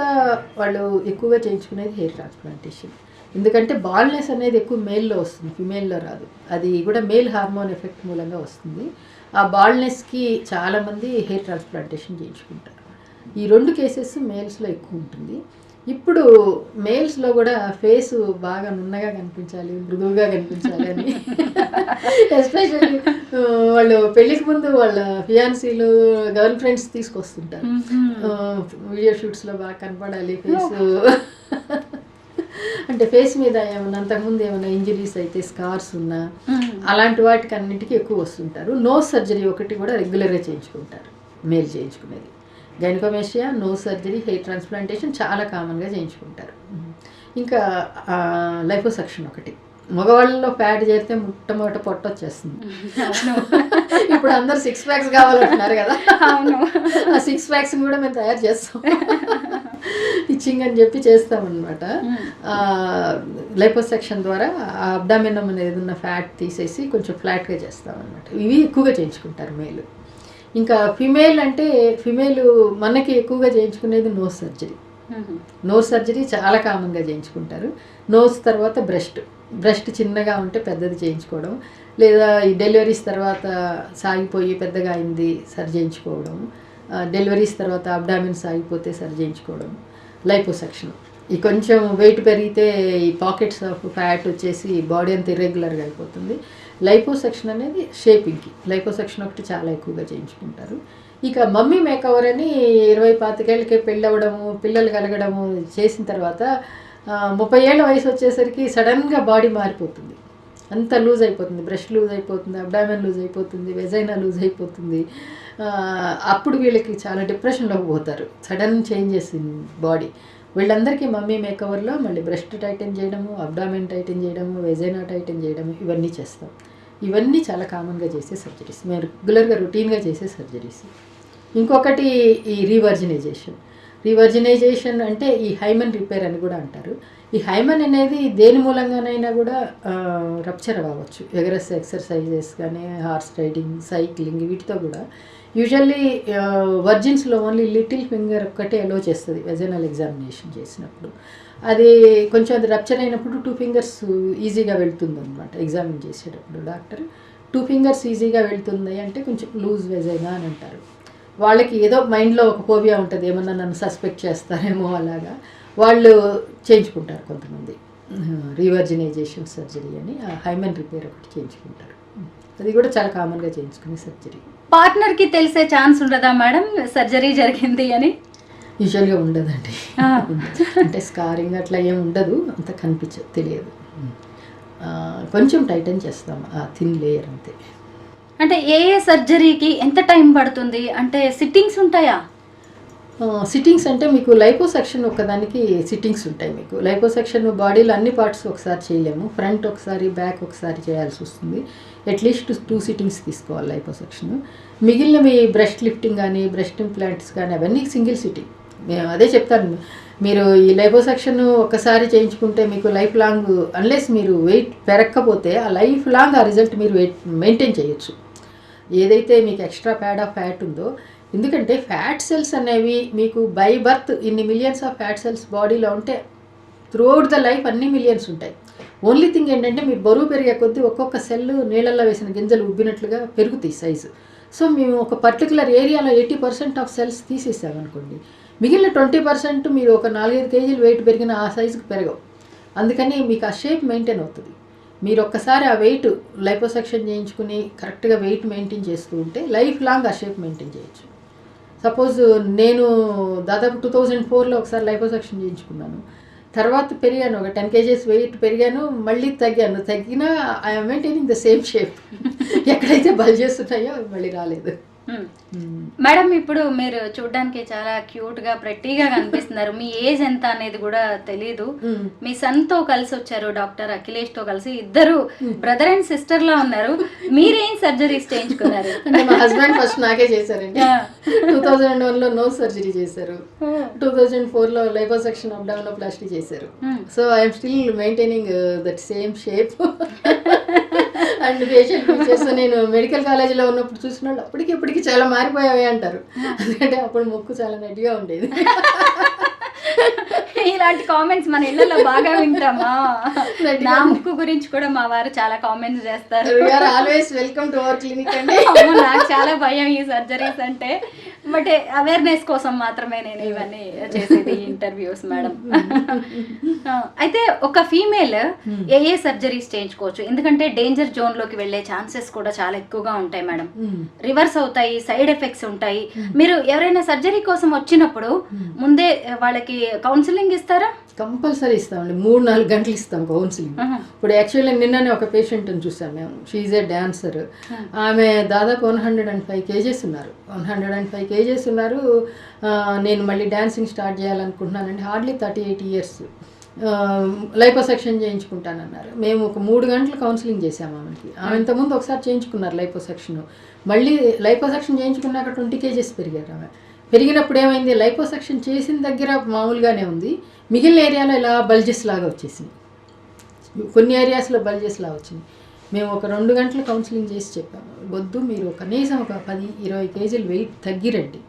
వాళ్ళు ఎక్కువగా చేయించుకునేది హెయిర్ ట్రాన్స్ప్లాంటేషన్. ఎందుకంటే బాల్నెస్ అనేది ఎక్కువ మేల్లో వస్తుంది, ఫిమేల్లో రాదు. అది కూడా మేల్ హార్మోన్ ఎఫెక్ట్ మూలంగా వస్తుంది. ఆ బాల్నెస్కి చాలామంది హెయిర్ ట్రాన్స్ప్లాంటేషన్ చేయించుకుంటారు. ఈ 2 కేసెస్ మేల్స్లో ఎక్కువ ఉంటుంది. ఇప్పుడు మేల్స్లో కూడా ఫేసు బాగా నున్నగా కనిపించాలి, మృదువుగా కనిపించాలి అని ఎస్పెషల్లీ వాళ్ళు పెళ్ళికి ముందు వాళ్ళ ఫియాన్సీలు గర్ల్ ఫ్రెండ్స్ తీసుకొస్తుంటారు. వీడియో షూట్స్లో బాగా కనపడాలి ఫేసు. అంటే ఫేస్ మీద ఏమైనా అంతకుముందు ఏమైనా ఇంజరీస్ అయితే స్కార్స్ ఉన్నా అలాంటి వాటికి అన్నింటికి ఎక్కువ వస్తుంటారు. నోస్ సర్జరీ ఒకటి కూడా రెగ్యులర్గా చేయించుకుంటారు మేల్ చేయించుకునేది. Gynaecomastia, nose surgery, hair transplantation చాలా కామన్గా చేయించుకుంటారు. ఇంకా లైపోసక్షన్ ఒకటి. మగవాళ్ళలో ఫ్యాట్ చేరితే మొట్టమొదట పొట్ట వచ్చేస్తుంది. ఇప్పుడు అందరు 6 packs కావాలంటున్నారు కదా. ఆ 6 packs కూడా మేము తయారు చేస్తాం, ఇచ్చింగ్ అని చెప్పి చేస్తామన్నమాట. లైపోసెక్షన్ ద్వారా ఆ అబ్డామినం అనేది ఉన్న ఫ్యాట్ తీసేసి కొంచెం ఫ్లాట్గా చేస్తామన్నమాట. ఇవి ఎక్కువగా చేయించుకుంటారు మేలు. ఇంకా ఫిమేల్ అంటే ఫిమేల్ మనకి ఎక్కువగా చేయించుకునేది నోస్ సర్జరీ. నోస్ సర్జరీ చాలా కామన్గా చేయించుకుంటారు. నోస్ తర్వాత బ్రెస్ట్ చిన్నగా ఉంటే పెద్దది చేయించుకోవడం, లేదా ఈ డెలివరీస్ తర్వాత సాగిపోయి పెద్దగా అయింది సరి చేయించుకోవడం, డెలివరీస్ తర్వాత అబ్డామిన్ సాగిపోతే సరి చేయించుకోవడం. లైపోసెక్షన్, ఈ కొంచెం వెయిట్ పెరిగితే ఈ పాకెట్స్ ఆఫ్ ఫ్యాట్ వచ్చేసి బాడీ అంతా ఇర్రెగ్యులర్గా అయిపోతుంది. లైపోసెక్షన్ అనేది షేపింగ్కి. లైపోసెక్షన్ ఒకటి చాలా ఎక్కువగా చేయించుకుంటారు. ఇక మమ్మీ మేకవర్ అని 20-25 ఏళ్ళకే పెళ్ళి అవ్వడము, పిల్లలు కలగడము చేసిన తర్వాత 30 ఏళ్ళ వయసు వచ్చేసరికి సడన్గా బాడీ మారిపోతుంది. అంత లూజ్ అయిపోతుంది, బ్రెస్ట్ లూజ్ అయిపోతుంది, అబ్డామెన్ లూజ్ అయిపోతుంది, వెజైనా లూజ్ అయిపోతుంది. అప్పుడు వీళ్ళకి చాలా డిప్రెషన్లోకి పోతారు. Sudden changes in body. వీళ్ళందరికీ మమ్మీ మేకవర్లో మళ్ళీ బ్రెస్ట్ టైటన్ చేయడము, అబ్డామెన్ టైటన్ చేయడము, వెజైనా టైటన్ చేయడము ఇవన్నీ చేస్తాం. ఇవన్నీ చాలా కామన్గా చేసే సర్జరీస్, మేము రెగ్యులర్గా రొటీన్గా చేసే సర్జరీస్. ఇంకొకటి ఈ రీవర్జినైజేషన్ అంటే ఈ హైమన్ రిపేర్ అని కూడా అంటారు. ఈ హైమన్ అనేది దేని మూలంగానైనా కూడా రప్చర్ అవ్వచ్చు. ఎగరస్ ఎక్సర్సైజెస్ కానీ, హార్స్ రైడింగ్, సైక్లింగ్ వీటితో కూడా. యూజువల్లీ వర్జిన్స్లో ఓన్లీ లిటిల్ ఫింగర్ ఒక్కటే అలో చేస్తుంది వెజైనల్ ఎగ్జామినేషన్ చేసినప్పుడు. అది కొంచెం అది రప్చర్ అయినప్పుడు 2 fingers ఈజీగా వెళ్తుంది అనమాట. ఎగ్జామిన్ చేసేటప్పుడు డాక్టర్ 2 fingers ఈజీగా వెళ్తుంది అంటే కొంచెం లూజ్ వెజైనా అని అంటారు. వాళ్ళకి ఏదో మైండ్లో ఒక ఫోబియా ఉంటుంది, ఏమన్నా నన్ను సస్పెక్ట్ చేస్తారేమో అలాగా వాళ్ళు చేయించుకుంటారు కొంతమంది. రీవర్జినైజేషన్ సర్జరీ అని హైమన్ రిపేర్ ఒకటి చేయించుకుంటారు. అది కూడా చాలా కామన్గా చేయించుకునే సర్జరీ. పార్ట్నర్కి తెలిసే ఛాన్స్ ఉండదా మేడం సర్జరీ జరిగింది అని? యూజువల్గా ఉండదండి. అంటే స్కారింగ్ అట్లా ఏం ఉండదు, అంత తెలియదు. కొంచెం టైటన్ చేస్తాం ఆ థిన్ లేయర్ అంతే. అంటే ఏ సర్జరీకి ఎంత టైం పడుతుంది? అంటే సిట్టింగ్స్ ఉంటాయా? సిట్టింగ్స్ అంటే మీకు లైపోసెక్షన్ ఒకదానికి సిట్టింగ్స్ ఉంటాయి. మీకు లైపోసెక్షన్ బాడీలో అన్ని పార్ట్స్ ఒకసారి చేయలేము, ఫ్రంట్ ఒకసారి బ్యాక్ ఒకసారి చేయాల్సి వస్తుంది. అట్లీస్ట్ 2 సిట్టింగ్స్ తీసుకోవాలి లైపోసెక్షన్. మిగిలినవి బ్రెస్ట్ లిఫ్టింగ్ కానీ బ్రెస్ట్ ఇంప్లాంట్స్ కానీ అవన్నీ సింగిల్ సిట్టింగ్. మేము అదే చెప్తాను, మీరు ఈ లైపోసెక్షన్ ఒక్కసారి చేయించుకుంటే మీకు లైఫ్ లాంగ్, అన్లెస్ మీరు వెయిట్ పెరగకపోతే ఆ లైఫ్ లాంగ్ ఆ రిజల్ట్ మీరు మెయింటైన్ చేయొచ్చు. ఏదైతే మీకు ఎక్స్ట్రా ఫ్యాట్ ఉందో, ఎందుకంటే ఫ్యాట్ సెల్స్ అనేవి మీకు బై బర్త్ ఇన్ని మిలియన్స్ ఆఫ్ ఫ్యాట్ సెల్స్ బాడీలో ఉంటే త్రూఅవుట్ ద లైఫ్ అన్ని మిలియన్స్ ఉంటాయి. ఓన్లీ థింగ్ ఏంటంటే మీరు బరువు పెరిగే కొద్దీ ఒక్కొక్క సెల్ నీళ్ళల్లో వేసిన గింజలు ఉబ్బినట్లుగా పెరుగుతాయి సైజు. సో మేము ఒక పర్టికులర్ ఏరియాలో 80% ఆఫ్ సెల్స్ తీసేసామనుకోండి, మిగిలిన 20% మీరు ఒక 4-5 కేజీలు వెయిట్ పెరిగిన ఆ సైజుకి పెరగవు. అందుకని మీకు ఆ షేప్ మెయింటైన్ అవుతుంది. మీరు ఒక్కసారి ఆ వెయిట్ లైపోసెక్షన్ చేయించుకుని కరెక్ట్గా వెయిట్ మెయింటైన్ చేస్తూ ఉంటే లైఫ్ లాంగ్ ఆ షేప్ మెయింటైన్ చేయొచ్చు. సపోజ్ నేను దాదాపు 2004లో ఒకసారి లైపోసెక్షన్ చేయించుకున్నాను. తర్వాత పెరిగాను, ఒక 10 కేజీస్ వెయిట్ పెరిగాను, మళ్ళీ తగ్గినా I'm maintaining the same shape. ఎక్కడైతే బల్జెస్ ఉన్నాయో మళ్ళీ రాలేదు. మేడం, ఇప్పుడు మీరు చూడడానికి చాలా క్యూట్ గా ప్రెట్టీగా కనిపిస్తున్నారు. మీ ఏజ్ ఎంత అనేది కూడా తెలీదు. మీ సన్ తో కలిసి వచ్చారు, డాక్టర్ అఖిలేష్ తో కలిసి, ఇద్దరు బ్రదర్ అండ్ సిస్టర్ లా ఉన్నారు. మీరేం సర్జరీస్ చేయించుకున్నారు? అంటే మా హస్బెండ్ ఫస్ట్ నాకే చేశారండి. 2001లో నోస్ సర్జరీ చేశారు, 2004లో లైపోసెక్షన్ అబ్డామినోప్లాస్టీ చేశారు. So I'm still maintaining that same shape and facial features. నేను మెడికల్ కాలేజీలో ఉన్నప్పుడు చూసిన వాళ్ళు అప్పటికి చాలా మారిపోయావే అంటారు, ఎందుకంటే అప్పుడు ముక్కు చాలా నెట్గా ఉండేది. ఇలాంటి కామెంట్స్ మన ఇళ్ళలో బాగా వింటామా? నా ముక్కు గురించి కూడా మా వారు చాలా కామెంట్స్ చేస్తారు. Always welcome to our clinic అండి. నాకు చాలా భయం ఈ సర్జరీస్ అంటే, బట్ అవేర్నెస్ కోసం మాత్రమే నేను ఇవన్నీ చేసేది ఇంటర్వ్యూస్ మేడం. అయితే ఒక ఫీమేల్ ఏ సర్జరీస్ చేయించుకోవచ్చు? ఎందుకంటే డేంజర్ జోన్ లోకి వెళ్లే ఛాన్సెస్ కూడా చాలా ఎక్కువగా ఉంటాయి మేడం. రివర్స్ అవుతాయి, సైడ్ ఎఫెక్ట్స్ ఉంటాయి. మీరు ఎవరైనా సర్జరీ కోసం వచ్చినప్పుడు ముందే వాళ్ళకి కౌన్సిలింగ్ ఇస్తారా? కంపల్సరీ ఇస్తామండి, 3-4 గంటలు ఇస్తాం కౌన్సిలింగ్. ఇప్పుడు యాక్చువల్లీ నిన్ననే ఒక పేషెంట్ని చూసాం మేము. She's a dancer. ఆమె దాదాపు 105 కేజెస్ ఉన్నారు. 105 కేజెస్ ఉన్నారు. నేను మళ్ళీ డాన్సింగ్ స్టార్ట్ చేయాలనుకుంటున్నానండి. Hardly 38 years. లైపోసెక్షన్ చేయించుకుంటానన్నారు. మేము ఒక 3 గంటలు కౌన్సిలింగ్ చేసాము ఆమెకి. ఆమె ఇంతకుముందు ఒకసారి చేయించుకున్నారు లైపోసెక్షన్. మళ్ళీ లైపోసెక్షన్ చేయించుకున్నాక 20 కేజెస్ పెరిగారు ఆమె. పెరిగినప్పుడు ఏమైంది, లైపోసెక్షన్ చేసిన దగ్గర మామూలుగానే ఉంది, మిగిలిన ఏరియాలో ఇలా బల్జెస్ లాగా వచ్చేసింది. కొన్ని ఏరియాస్లో బల్జెస్ లాగా వచ్చింది. మేము ఒక 2 గంటలు కౌన్సిలింగ్ చేసి చెప్పాము, వద్దు, మీరు కనీసం ఒక 10-20 కేజీలు వెయిట్ తగ్గిరండి.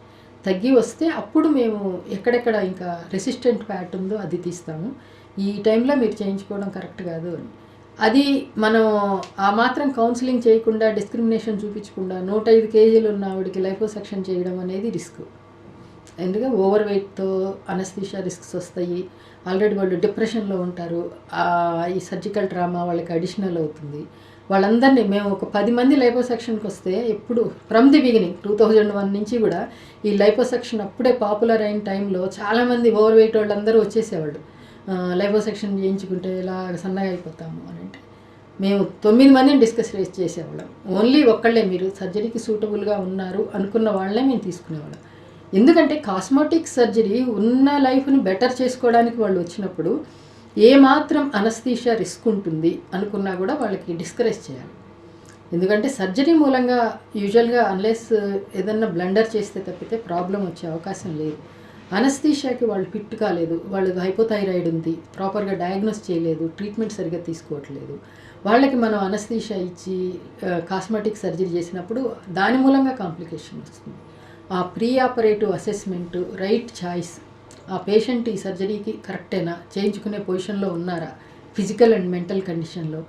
తగ్గి వస్తే అప్పుడు మేము ఎక్కడెక్కడ ఇంకా రెసిస్టెంట్ ఫ్యాట్ ఉందో అది తీస్తాము. ఈ టైంలో మీరు చేయించుకోవడం కరెక్ట్ కాదు అని. అది మనం ఆ మాత్రం కౌన్సిలింగ్ చేయకుండా, డిస్క్రిమినేషన్ చూపించకుండా 105 కేజీలు ఉన్న ఆవిడకి లైపోసెక్షన్ చేయడం అనేది రిస్క్. ఎందుకంటే ఓవర్ వెయిట్తో అనస్థీషియా రిస్క్స్ వస్తాయి. ఆల్రెడీ వాళ్ళు డిప్రెషన్లో ఉంటారు. ఈ సర్జికల్ ట్రామా వాళ్ళకి అడిషనల్ అవుతుంది. వాళ్ళందరినీ మేము ఒక 10 మంది లైపోసెక్షన్కి వస్తే ఎప్పుడు ఫ్రమ్ ది బిగినింగ్ 2001 నుంచి కూడా ఈ లైపోసెక్షన్ అప్పుడే పాపులర్ అయిన టైంలో చాలామంది ఓవర్ వెయిట్ వాళ్ళందరూ వచ్చేసేవాళ్ళు. లైపోసెక్షన్ చేయించుకుంటే ఇలా సన్నగా అయిపోతాము అని అంటే మేము 9 మందిని డిస్కస్ చేసేవాళ్ళం. ఓన్లీ ఒక్కళ్ళే మీరు సర్జరీకి సూటబుల్గా ఉన్నారు అనుకున్న వాళ్ళే మేము తీసుకునేవాళ్ళం. ఎందుకంటే కాస్మెటిక్ సర్జరీ ఉన్న లైఫ్ని బెటర్ చేసుకోవడానికి వాళ్ళు వచ్చినప్పుడు ఏమాత్రం అనస్థీషియా రిస్క్ ఉంటుంది అనుకున్నా కూడా వాళ్ళకి డిస్కరేజ్ చేయాలి. ఎందుకంటే సర్జరీ మూలంగా యూజువల్గా అన్లెస్ ఏదన్నా బ్లండర్ చేస్తే తప్పితే ప్రాబ్లం వచ్చే అవకాశం లేదు. అనస్థీషియాకి వాళ్ళు ఫిట్ కాలేదు, వాళ్ళకి హైపోథైరాయిడ్ ఉంది, ప్రాపర్గా డయాగ్నోస్ చేయలేదు, ట్రీట్మెంట్ సరిగ్గా తీసుకోవట్లేదు, వాళ్ళకి మనం అనస్థీషియా ఇచ్చి కాస్మెటిక్ సర్జరీ చేసినప్పుడు దాని మూలంగా కాంప్లికేషన్ వస్తుంది. ఆ pre operative assessment, right choice, ఆ పేషెంట్ ఈ సర్జరీకి కరెక్టేనా, చేయించుకునే పొజిషన్లో ఉన్నారా, ఫిజికల్ అండ్ మెంటల్ కండిషన్లో,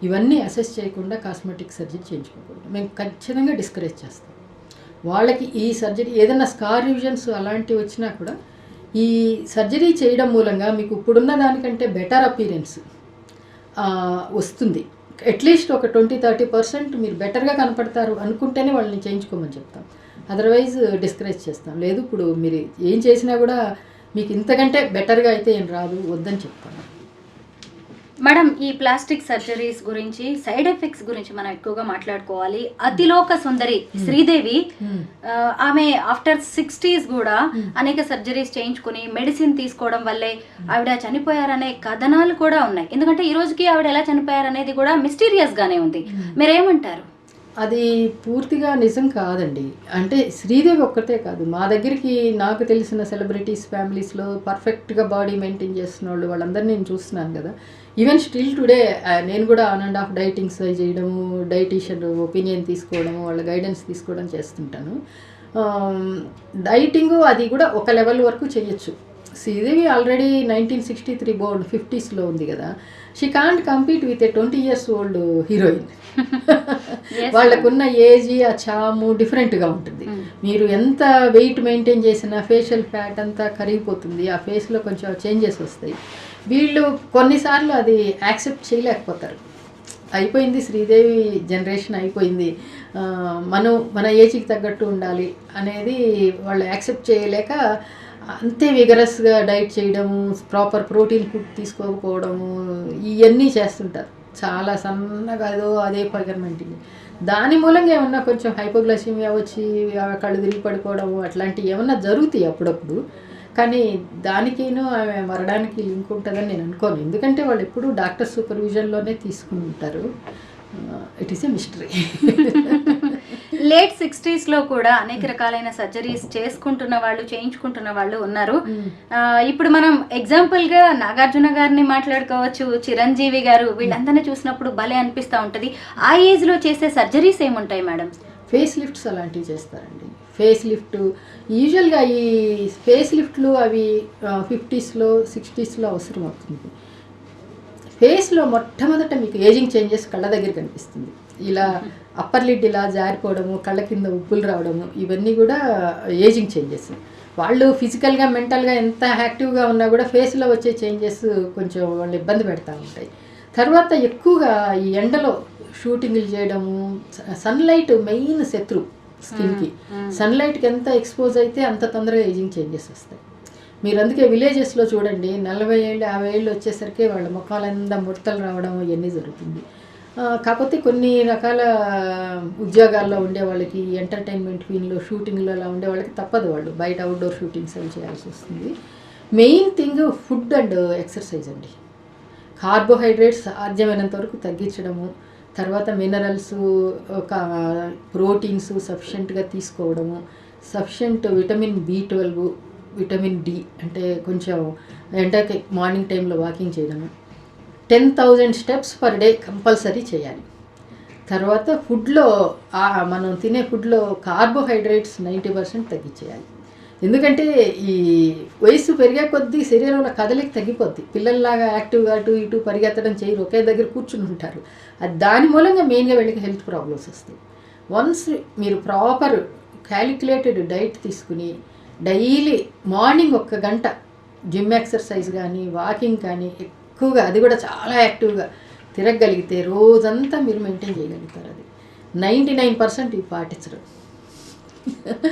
ఇవన్నీ అసెస్ చేయకుండా కాస్మెటిక్ సర్జరీ చేయించుకోకూడదు. మేము ఖచ్చితంగా డిస్కరేజ్ చేస్తాం. వాళ్ళకి ఈ సర్జరీ ఏదైనా స్కార్ రివిజన్స్ అలాంటివి వచ్చినా కూడా ఈ సర్జరీ చేయడం మూలంగా మీకు ఇప్పుడున్న దానికంటే బెటర్ అపీరెన్స్ వస్తుంది. అట్లీస్ట్ ఒక 20-30% మీరు బెటర్గా కనపడతారు అనుకుంటేనే వాళ్ళని చేయించుకోమని చెప్తాం. అదర్వైజ్ డిస్కరేజ్ చేస్తాం. లేదు, ఇప్పుడు మీరు ఏం చేసినా కూడా మీకు ఇంతకంటే బెటర్గా అయితే ఏం రాదు, వద్దని చెప్తాను. మేడం, ఈ ప్లాస్టిక్ సర్జరీస్ గురించి, సైడ్ ఎఫెక్ట్స్ గురించి మనం ఎక్కువగా మాట్లాడుకోవాలి. అతిలోక సుందరి శ్రీదేవి ఆమె ఆఫ్టర్ 60s కూడా అనేక సర్జరీస్ చేయించుకుని మెడిసిన్ తీసుకోవడం వల్లే ఆవిడ చనిపోయారనే కథనాలు కూడా ఉన్నాయి. ఎందుకంటే ఈ రోజుకి ఆవిడ ఎలా చనిపోయారనేది కూడా మిస్టీరియస్ గానే ఉంది. మీరేమంటారు? అది పూర్తిగా నిజం కాదండి. అంటే శ్రీదేవి ఒక్కటే కాదు, మా దగ్గరికి నాకు తెలిసిన సెలబ్రిటీస్ ఫ్యామిలీస్లో పర్ఫెక్ట్గా బాడీ మెయింటైన్ చేస్తున్న వాళ్ళు వాళ్ళందరినీ నేను చూస్తున్నాను కదా. ఈవెన్ స్టిల్ టుడే నేను కూడా ఆన్ అండ్ ఆఫ్ డైటింగ్స్ చేయడము, డైటీషియన్ ఒపీనియన్ తీసుకోవడము, వాళ్ళ గైడెన్స్ తీసుకోవడం చేస్తుంటాను. డైటింగ్ అది కూడా ఒక లెవెల్ వరకు చేయొచ్చు. శ్రీదేవి ఆల్రెడీ 1963 బోర్న్ 50sలో ఉంది కదా. She can't compete with a 20 years old heroine. వాళ్ళకున్న ఏజ్, ఆ చాము డిఫరెంట్గా ఉంటుంది. మీరు ఎంత వెయిట్ మెయింటైన్ చేసినా ఫేషియల్ ఫ్యాట్ అంతా కరిగిపోతుంది, ఆ ఫేస్లో కొంచెం చేంజెస్ వస్తాయి. వీళ్ళు కొన్నిసార్లు అది యాక్సెప్ట్ చేయలేకపోతారు. అయిపోయింది, శ్రీదేవి జనరేషన్ అయిపోయింది, మన ఏజ్కి తగ్గట్టు ఉండాలి అనేది వాళ్ళు యాక్సెప్ట్ చేయలేక అంతే విగరస్గా డైట్ చేయడము, ప్రాపర్ ప్రోటీన్ ఫుడ్ తీసుకోకపోవడము, ఇవన్నీ చేస్తుంటారు. చాలా సన్నగా అదే పగర్మెంట్. దాని మూలంగా ఏమన్నా కొంచెం హైపోగ్లైసిమియా వచ్చి కళ్ళు తిరిగి పడిపోవడము అట్లాంటివి ఏమన్నా జరుగుతాయి అప్పుడప్పుడు. కానీ దానికిను ఆమె మరణానికి లింక్ ఉంటుందని నేను అనుకోను. ఎందుకంటే వాళ్ళు ఎప్పుడూ డాక్టర్ సూపర్విజన్లోనే తీసుకుని ఉంటారు. It is a mystery. Late 60sలో కూడా అనేక రకాలైన సర్జరీస్ చేసుకుంటున్న వాళ్ళు, చేయించుకుంటున్న వాళ్ళు ఉన్నారు. ఇప్పుడు మనం ఎగ్జాంపుల్గా నాగార్జున గారిని మాట్లాడుకోవచ్చు, చిరంజీవి గారు, వీళ్ళందరినీ చూసినప్పుడు భలే అనిపిస్తూ ఉంటుంది. ఆ ఏజ్లో చేసే సర్జరీస్ ఏముంటాయి మేడం? ఫేస్ లిఫ్ట్స్ అలాంటివి చేస్తారండి. ఫేస్ లిఫ్ట్ యూజువల్గా ఈ ఫేస్ లిఫ్ట్లు అవి 50sలో 60sలో అవసరం అవుతుంది. ఫేస్లో మొట్టమొదట మీకు ఏజింగ్ చేంజెస్ కళ్ళ దగ్గర కనిపిస్తుంది. ఇలా అప్పర్ లిడ్ ఇలా జారిపోవడము, కళ్ళ కింద ఉప్పులు రావడము, ఇవన్నీ కూడా ఏజింగ్ చేంజెస్. వాళ్ళు ఫిజికల్గా మెంటల్గా ఎంత యాక్టివ్గా ఉన్నా కూడా ఫేస్లో వచ్చే చేంజెస్ కొంచెం వాళ్ళు ఇబ్బంది పెడతా ఉంటాయి. తర్వాత ఎక్కువగా ఈ ఎండలో షూటింగ్లు చేయడము, సన్లైట్ మెయిన్ శత్రు స్కిన్కి. సన్లైట్కి ఎంత ఎక్స్పోజ్ అయితే అంత తొందరగా ఏజింగ్ చేంజెస్ వస్తాయి. మీరు అందుకే విలేజెస్లో చూడండి, 40 ఏళ్ళు 50 ఏళ్ళు వచ్చేసరికి వాళ్ళ ముఖాలంతా ముడతలు రావడం ఇవన్నీ జరుగుతుంది. కాకపోతే కొన్ని రకాల ఉద్యోగాల్లో ఉండే వాళ్ళకి, ఎంటర్టైన్మెంట్ ఫీల్డ్లో షూటింగ్లో అలా ఉండే వాళ్ళకి తప్పదు, వాళ్ళు బయట అవుట్డోర్ షూటింగ్స్ అవి చేయాల్సి వస్తుంది. Main thing food and exercise అండి. కార్బోహైడ్రేట్స్ సాధ్యమైనంత వరకు తగ్గించడము, తర్వాత మినరల్స్, ప్రోటీన్స్ సఫిషియెంట్గా తీసుకోవడము, sufficient vitamin B12, vitamin D, అంటే కొంచెం ఎండకి మార్నింగ్ టైంలో వాకింగ్ చేయడము, 10,000 steps per day కంపల్సరీ చేయాలి. తర్వాత ఫుడ్లో మనం తినే ఫుడ్లో కార్బోహైడ్రేట్స్ 90% తగ్గించేయాలి. ఎందుకంటే ఈ వయసు పెరిగే కొద్దీ శరీరంలో కదలిక తగ్గిపోద్ది. పిల్లల్లాగా యాక్టివ్గా అటు ఇటు పరిగెత్తడం చేయరు, ఒకే దగ్గర కూర్చుని ఉంటారు. అది దాని మూలంగా మెయిన్గా వీళ్ళకి హెల్త్ ప్రాబ్లమ్స్ వస్తాయి. వన్స్ మీరు ప్రాపర్ క్యాలిక్యులేటెడ్ డైట్ తీసుకుని డైలీ మార్నింగ్ 1 గంట జిమ్ ఎక్సర్సైజ్ కానీ వాకింగ్ కానీ ఎక్కువగా, అది కూడా చాలా యాక్టివ్గా తిరగగలిగితే రోజంతా మీరు మెయింటైన్ చేయగలుగుతారు. అది 99% ఇవి పాటించడం.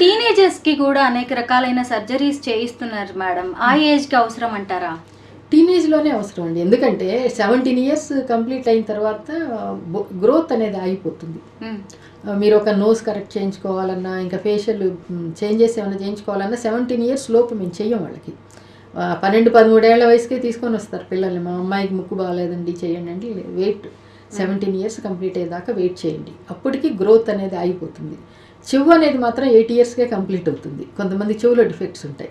టీనేజర్స్కి కూడా అనేక రకాలైన సర్జరీస్ చేయిస్తున్నారు మేడం. ఆ ఏజ్కి అవసరం అంటారా? టీనేజ్లోనే అవసరం అండి. ఎందుకంటే 17 years కంప్లీట్ అయిన తర్వాత గ్రోత్ అనేది ఆగిపోతుంది. మీరు ఒక నోస్ కరెక్ట్ చేయించుకోవాలన్నా, ఇంకా ఫేషియల్ చేంజెస్ ఏమైనా చేయించుకోవాలన్నా 17 years లోపు మేము చెయ్యం వాళ్ళకి. 12-13 ఏళ్ల వయసుకే తీసుకొని వస్తారు పిల్లల్ని. మా అమ్మాయికి ముక్కు బాగాలేదండి చేయండి అంటే, వెయిట్ 17 years కంప్లీట్ అయ్యేదాకా వెయిట్ చేయండి. అప్పటికి గ్రోత్ అనేది ఆగిపోతుంది. చెవు అనేది మాత్రం 8 yearsకే కంప్లీట్ అవుతుంది. కొంతమంది చెవులో డిఫెక్ట్స్ ఉంటాయి.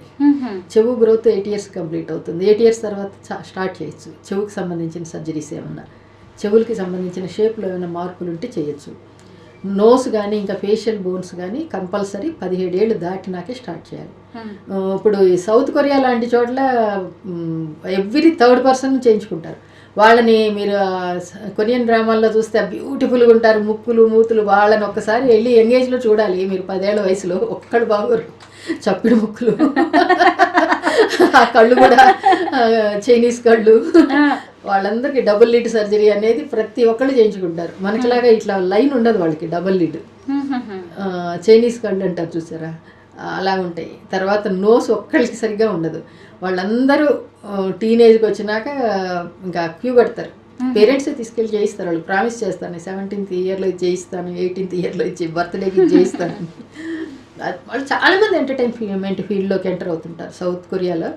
చెవు గ్రోత్ 8 years కంప్లీట్ అవుతుంది. 8 years తర్వాత స్టార్ట్ చేయొచ్చు. చెవుకి సంబంధించిన సర్జరీస్ ఏమన్నా, చెవులకి సంబంధించిన షేప్లో ఏమైనా మార్పులు ఉంటే చేయొచ్చు. నోస్ కానీ ఇంకా ఫేషియల్ బోన్స్ కానీ కంపల్సరీ 17 ఏళ్ళు దాటినాకే స్టార్ట్ చేయాలి. ఇప్పుడు సౌత్ కొరియా లాంటి చోట్ల ఎవ్రీ 3rd person చేయించుకుంటారు. వాళ్ళని మీరు కొరియన్ డ్రామాల్లో చూస్తే బ్యూటిఫుల్గా ఉంటారు, ముక్కులు మూతులు. వాళ్ళని ఒక్కసారి వెళ్ళి ఎంగేజ్లో చూడాలి మీరు 10 ఏళ్ల వయసులో. ఒక్కడు బాగోరు, చప్పిడి ముక్కులు, ఆ కళ్ళు కూడా చైనీస్ కళ్ళు. వాళ్ళందరికీ డబుల్ లిడ్ సర్జరీ అనేది ప్రతి ఒక్కళ్ళు చేయించుకుంటారు. మనకిలాగా ఇట్లా లైన్ ఉండదు వాళ్ళకి, డబుల్ లిడ్. చైనీస్ కళ్ళు అంటారు చూసారా, అలా ఉంటాయి. తర్వాత నోస్ ఒక్కళ్ళకి సరిగ్గా ఉండదు. వాళ్ళందరూ టీనేజ్కి వచ్చినాక ఇంకా క్యూ కడతారు పేరెంట్సే తీసుకెళ్ళి చేయిస్తారు. వాళ్ళు ప్రామిస్ చేస్తాను 17th ఇయర్లో ఇది చేయిస్తాను, 18th ఇయర్లో ఇది బర్త్డేకి ఇది చేయిస్తాను. వాళ్ళు చాలామంది ఎంటర్టైన్మెంట్ ఫీల్డ్లోకి ఎంటర్ అవుతుంటారు సౌత్ కొరియాలో.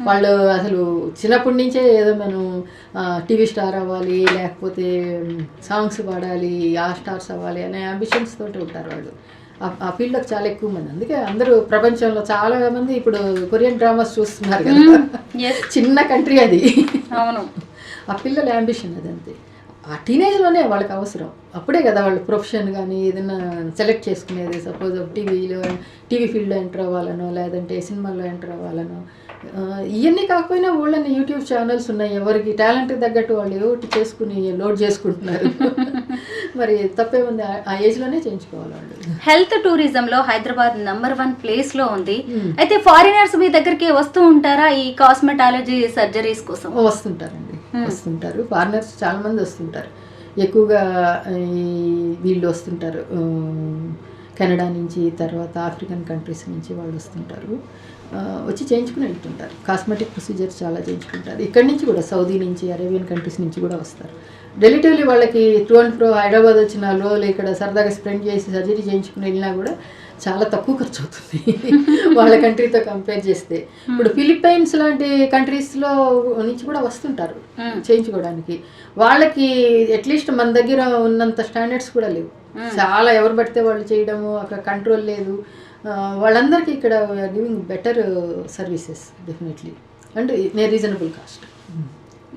వాళ్ళు అసలు చిన్నప్పటి నుంచే ఏదో మనం టీవీ స్టార్ అవ్వాలి, లేకపోతే సాంగ్స్ పాడాలి, ఆ స్టార్స్ అవ్వాలి అనే అంబిషన్స్ తోటి ఉంటారు వాళ్ళు. ఆ ఫీల్డ్లోకి చాలా ఎక్కువ మంది. అందుకే అందరూ ప్రపంచంలో చాలా మంది ఇప్పుడు కొరియన్ డ్రామాస్ చూస్తున్నారు కదా. చిన్న కంట్రీ అది. అవును, ఆ పిల్లల అంబిషన్ అది అంతే. ఆ టీనేజ్లోనే వాళ్ళకి అవసరం. అప్పుడే కదా వాళ్ళు ప్రొఫెషన్ కానీ ఏదైనా సెలెక్ట్ చేసుకునేది. సపోజ్ టీవీ ఫీల్డ్లో ఎంటర్ అవ్వాలనో, లేదంటే సినిమాల్లో ఎంటర్ అవ్వాలనో. ఇవన్నీ కాకపోయినా వాళ్ళని యూట్యూబ్ ఛానల్స్ ఉన్నాయి, ఎవరికి టాలెంట్కి తగ్గట్టు వాళ్ళు ఏమిటి చేసుకుని లోడ్ చేసుకుంటున్నారు. మరి తప్పే ఉంది, ఆ ఏజ్లోనే చేయించుకోవాలి వాళ్ళు. హెల్త్ టూరిజంలో హైదరాబాద్ #1 ప్లేస్లో ఉంది. అయితే ఫారినర్స్ మీ దగ్గరికి వస్తూ ఉంటారా ఈ కాస్మెటాలజీ సర్జరీస్ కోసం? వస్తుంటారండి, వస్తుంటారు. ఫారినర్స్ చాలా మంది వస్తుంటారు. ఎక్కువగా వీళ్ళు వస్తుంటారు కెనడా నుంచి, తర్వాత ఆఫ్రికన్ కంట్రీస్ నుంచి వాళ్ళు వస్తుంటారు. వచ్చి చేయించుకుని వెళ్తుంటారు. కాస్మెటిక్ ప్రొసీజర్స్ చాలా చేయించుకుంటారు. ఇక్కడి నుంచి కూడా సౌదీ నుంచి, అరేబియన్ కంట్రీస్ నుంచి కూడా వస్తారు. రిలేటివ్లీ వాళ్ళకి టు అండ్ ఫ్రో హైదరాబాద్ వచ్చి 4 రోజులు ఇక్కడ సరదాగా స్పెండ్ చేసి సర్జరీ చేయించుకుని వెళ్ళినా కూడా చాలా తక్కువ ఖర్చు అవుతుంది వాళ్ళ కంట్రీతో కంపేర్ చేస్తే. ఇప్పుడు ఫిలిప్పైన్స్ లాంటి కంట్రీస్లో నుంచి కూడా వస్తుంటారు చేయించుకోవడానికి. వాళ్ళకి అట్లీస్ట్ మన దగ్గర ఉన్నంత స్టాండర్డ్స్ కూడా లేవు. చాలా ఎవరు పడితే వాళ్ళు చేయడము, అక్కడ కంట్రోల్ లేదు. వాళ్ళందరికీ ఇక్కడ giving better services definitely and reasonable cost.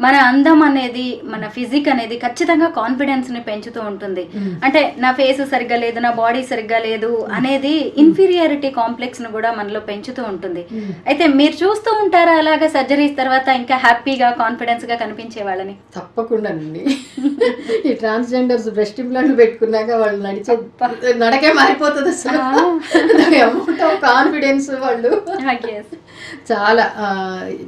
మన అందం అనేది, మన ఫిజిక్ అనేది ఖచ్చితంగా కాన్ఫిడెన్స్ ని పెంచుతూ ఉంటుంది. అంటే నా ఫేస్ సరిగ్గా లేదు, నా బాడీ సరిగ్గా లేదు అనేది ఇన్ఫీరియారిటీ కాంప్లెక్స్ ను కూడా మనలో పెంచుతూ ఉంటుంది. అయితే మీరు చూస్తూ ఉంటారా అలాగా సర్జరీస్ తర్వాత ఇంకా హ్యాపీగా కాన్ఫిడెన్స్ గా కనిపించే వాళ్ళని? తప్పకుండా అండి. ఈ ట్రాన్స్జెండర్స్ బ్రెస్ట్ ఇంప్లాంట్ పెట్టుకున్నాక వాళ్ళు నడకే మారిపోతుంది అసలు. అమౌంట్ ఆఫ్ కాన్ఫిడెన్స్ వాళ్ళు చాలా.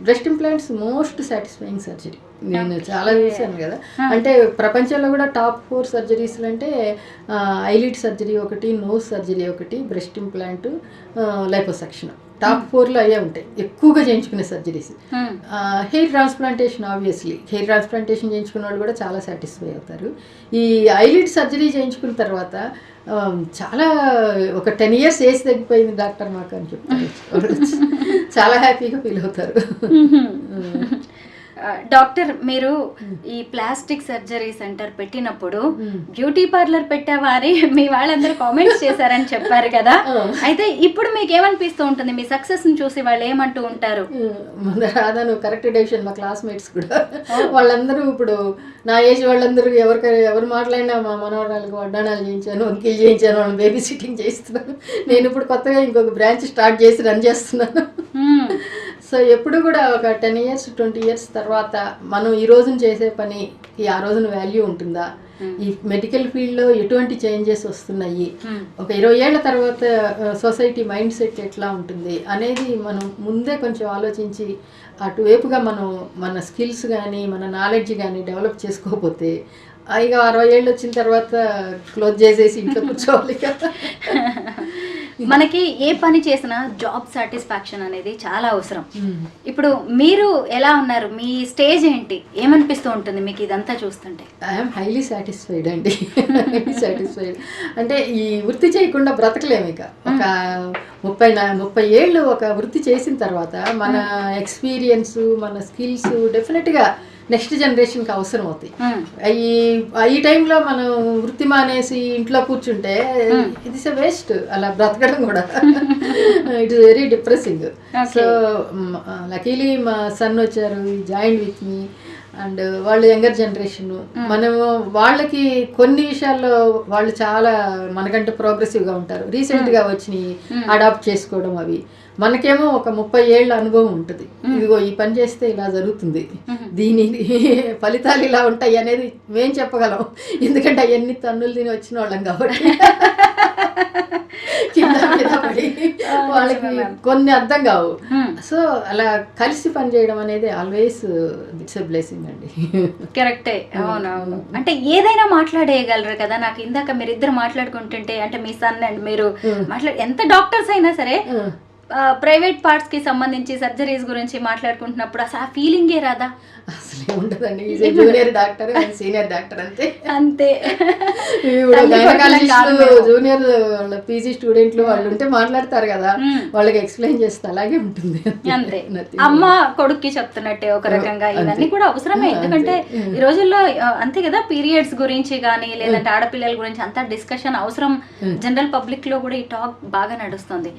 Breast implants most satisfying surgery. నేను చాలా చూశాను కదా. అంటే ప్రపంచంలో కూడా టాప్ 4 సర్జరీస్ అంటే ఐలిడ్ సర్జరీ ఒకటి, నోస్ సర్జరీ ఒకటి, బ్రెస్ట్ ఇంప్లాంట్, లైపోసక్షన్. టాప్ 4లో అయ్యే ఉంటాయి ఎక్కువగా చేయించుకునే surgeries. Hair transplantation, obviously hair transplantation చేయించుకున్న వాళ్ళు కూడా చాలా సాటిస్ఫై అవుతారు. ఈ ఐలిడ్ సర్జరీ చేయించుకున్న తర్వాత చాలా ఒక 10 years ఏజ్ తగ్గిపోయింది డాక్టర్ మాకు అని చెప్తారు. చాలా హ్యాపీగా ఫీల్ అవుతారు. డాక్టర్, మీరు ఈ ప్లాస్టిక్ సర్జరీ సెంటర్ పెట్టినప్పుడు బ్యూటీ పార్లర్ పెట్టేవారి మీ వాళ్ళందరూ కామెంట్స్ చేశారని చెప్పారు కదా. అయితే ఇప్పుడు మీకు ఏమనిపిస్తూ ఉంటుంది? మీ సక్సెస్ ని చూసి వాళ్ళు ఏమంటూ ఉంటారు? రాదా, నువ్వు కరెక్ట్ డెసిషన్. మా క్లాస్మేట్స్ కూడా వాళ్ళందరూ ఇప్పుడు నా ఏజ్ వాళ్ళందరూ ఎవరు మాట్లాడినా మా మనవరాలకు వడ్డాణాలు చేయించాను, వంకీలు చేయించాను, వాళ్ళని బేబీ సిట్టింగ్ చేస్తున్నాను. నేను ఇప్పుడు కొత్తగా ఇంకొక బ్రాంచ్ స్టార్ట్ చేసి రన్ చేస్తున్నాను. సో ఎప్పుడు కూడా ఒక 10 years 20 years తర్వాత మనం ఈ రోజున చేసే పనికి ఆ రోజున వాల్యూ ఉంటుందా, ఈ మెడికల్ ఫీల్డ్లో ఎటువంటి చేంజెస్ వస్తున్నాయి, ఒక 20 ఏళ్ల తర్వాత సొసైటీ మైండ్ సెట్ ఎట్లా ఉంటుంది అనేది మనం ముందే కొంచెం ఆలోచించి అటువైపుగా మనం మన స్కిల్స్ కానీ మన నాలెడ్జ్ కానీ డెవలప్ చేసుకోకపోతే ఇక 60 ఏళ్ళు వచ్చిన తర్వాత క్లోజ్ చేసేసి ఇంట్లో కూర్చోవాలి కదా. మనకి ఏ పని చేసినా జాబ్ సాటిస్ఫాక్షన్ అనేది చాలా అవసరం. ఇప్పుడు మీరు ఎలా ఉన్నారు? మీ స్టేజ్ ఏంటి? ఏమనిపిస్తూ ఉంటుంది మీకు ఇదంతా చూస్తుంటే? ఐఎమ్ హైలీ సాటిస్ఫైడ్ అండి. సాటిస్ఫైడ్ అంటే ఈ వృత్తి చేయకుండా బ్రతకలేము. ఇక ఒక 30 ఏళ్ళు ఒక వృత్తి చేసిన తర్వాత మన ఎక్స్పీరియన్స్, మన స్కిల్స్ డెఫినెట్గా నెక్స్ట్ జనరేషన్కి అవసరం అవుతాయి. ఈ టైంలో మనం వృత్తి మానేసి ఇంట్లో కూర్చుంటే ఇట్ ఇస్ ఎ వేస్ట్. అలా బ్రతకడం కూడా it is very depressing. So luckily మా సన్ వచ్చారు, జాయిన్ విత్ మీ, అండ్ వాళ్ళు యంగర్ జనరేషన్. మనము వాళ్ళకి కొన్ని విషయాల్లో వాళ్ళు చాలా మనకంటే ప్రోగ్రెసివ్గా ఉంటారు. రీసెంట్గా వచ్చి అడాప్ట్ చేసుకోవడం అవి. మనకేమో ఒక 30 ఏళ్ళ అనుభవం ఉంటుంది. ఇదిగో ఈ పని చేస్తే ఇలా జరుగుతుంది, దీని ఫలితాలు ఇలా ఉంటాయి అనేది మేము చెప్పగలం. ఎందుకంటే అవన్నీ తన్నులు తిని వచ్చిన వాళ్ళం కాబట్టి కింద మీద పడి వాళ్ళకి కొన్ని అర్థం కావు. సో అలా కలిసి పని చేయడం అనేది ఆల్వేస్ ఇట్స్ ఎ బ్లెస్సింగ్ అండి. కరెక్టే. అవునవును. అంటే ఏదైనా మాట్లాడేయగలరు కదా. నాకు ఇందాక మీరిద్దరు మాట్లాడుకుంటుంటే, అంటే మీ సన్ అండ్ మీరు ఎంత డాక్టర్స్ అయినా సరే ప్రైవేట్ పార్ట్స్ కి సంబంధించి సర్జరీస్ గురించి మాట్లాడుకుంటున్నప్పుడు అసలు ఆ ఫీలింగే రాదా? అసలే ఉండదండి. Is junior doctor and senior doctor అంతే అంతే. జూనియర్ పీజీ స్టూడెంట్లు వాళ్ళు ఉంటే మాట్లాడతారు కదా, వాళ్ళకి ఎక్స్ప్లెయిన్ చేస్తే అలాగే ఉంటుంది అంతే. అమ్మ కొడుక్కి చెప్తున్నట్టే ఒక రకంగా. ఇవన్నీ కూడా అవసరమే, ఎందుకంటే ఈ రోజుల్లో అంతే కదా, పీరియడ్స్ గురించి కానీ లేదంటే ఆడపిల్లల గురించి అంతా డిస్కషన్ అవసరం. జనరల్ పబ్లిక్ లో కూడా ఈ టాక్ బాగా నడుస్తుంది.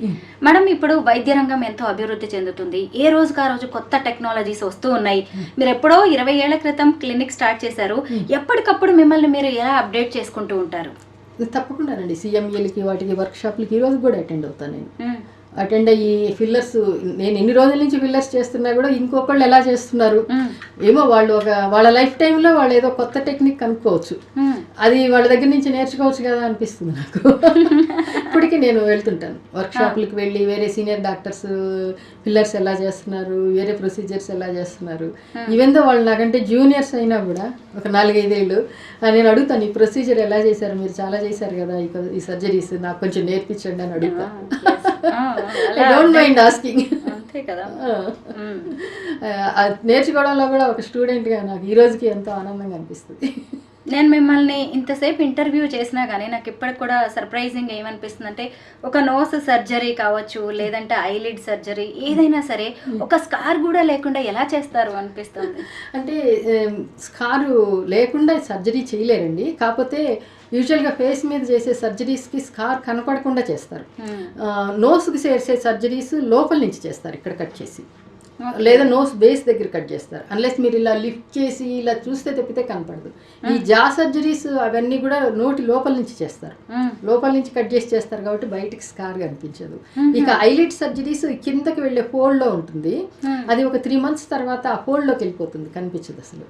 మేడం, ఇప్పుడు వైద్య రంగం ఎంతో అభివృద్ధి చెందుతుంది. ఏ రోజుకు ఆ రోజు కొత్త టెక్నాలజీస్ వస్తూ ఉన్నాయి. మీరు ఎప్పుడో 20 ఏళ్ల క్రితం క్లినిక్ స్టార్ట్ చేశారు. ఎప్పటికప్పుడు మిమ్మల్ని మీరు ఎలా అప్డేట్ చేసుకుంటూ ఉంటారు? తప్పకుండానండి. సిఎంఈలకి వాటికి వర్క్షాప్లకి ఈ రోజు కూడా అటెండ్ అవుతాను నేను. అటెండ్ అయ్యి ఫిల్లర్స్, నేను ఎన్ని రోజుల నుంచి ఫిల్లర్స్ చేస్తున్నా కూడా ఇంకొకళ్ళు ఎలా చేస్తున్నారు ఏమో, వాళ్ళు వాళ్ళ లైఫ్ టైంలో వాళ్ళు ఏదో కొత్త టెక్నిక్ కనుక్కోవచ్చు, అది వాళ్ళ దగ్గర నుంచి నేర్చుకోవచ్చు కదా అనిపిస్తుంది నాకు. ఇప్పటికీ నేను వెళ్తుంటాను వర్క్షాప్లకి వెళ్ళి వేరే సీనియర్ డాక్టర్స్ ఫిల్లర్స్ ఎలా చేస్తున్నారు, వేరే ప్రొసీజర్స్ ఎలా చేస్తున్నారు. ఈవెన్ దో వాళ్ళు నాకంటే జూనియర్స్ అయినా కూడా ఒక 4-5 ఏళ్ళు నేను అడుగుతాను, ఈ ప్రొసీజర్ ఎలా చేశారు, మీరు చాలా చేశారు కదా ఈ సర్జరీస్, నాకు కొంచెం నేర్పించండి అని అడుగుతాను. I don't mind asking. అంతే కదా. నేర్చుకోవడంలో కూడా ఒక స్టూడెంట్గా నాకు ఈ రోజుకి ఎంతో ఆనందంగా అనిపిస్తుంది. నేను మిమ్మల్ని ఇంతసేపు ఇంటర్వ్యూ చేసినా కానీ నాకు ఇప్పటికి కూడా సర్ప్రైజింగ్ ఏమనిపిస్తుంది అంటే, ఒక నోస్ సర్జరీ కావచ్చు లేదంటే ఐలిడ్ సర్జరీ ఏదైనా సరే ఒక స్కార్ కూడా లేకుండా ఎలా చేస్తారు అనిపిస్తుంది. అంటే స్కారు లేకుండా సర్జరీ చేయలేరండి, కాకపోతే యూజువల్గా ఫేస్ మీద చేసే సర్జరీస్కి స్కార్ కనపడకుండా చేస్తారు. నోస్కి చేసే సర్జరీస్ లోపల నుంచి చేస్తారు, ఇక్కడ కట్ చేసి, లేదా నోస్ బేస్ దగ్గర కట్ చేస్తారు. అన్లెస్ మీరు ఇలా లిఫ్ట్ చేసి ఇలా చూస్తే తప్పితే కనపడదు. ఈ జా సర్జరీస్ అవన్నీ కూడా నోటి లోపల నుంచి చేస్తారు, లోపల నుంచి కట్ చేసి చేస్తారు కాబట్టి బయటికి స్కార్ కనిపించదు. ఇక ఐలిడ్ సర్జరీస్ కిందకి వెళ్ళే హోల్డ్లో ఉంటుంది, అది ఒక 3 months తర్వాత ఆ హోల్డ్లోకి వెళ్ళిపోతుంది, కనిపించదు అసలు.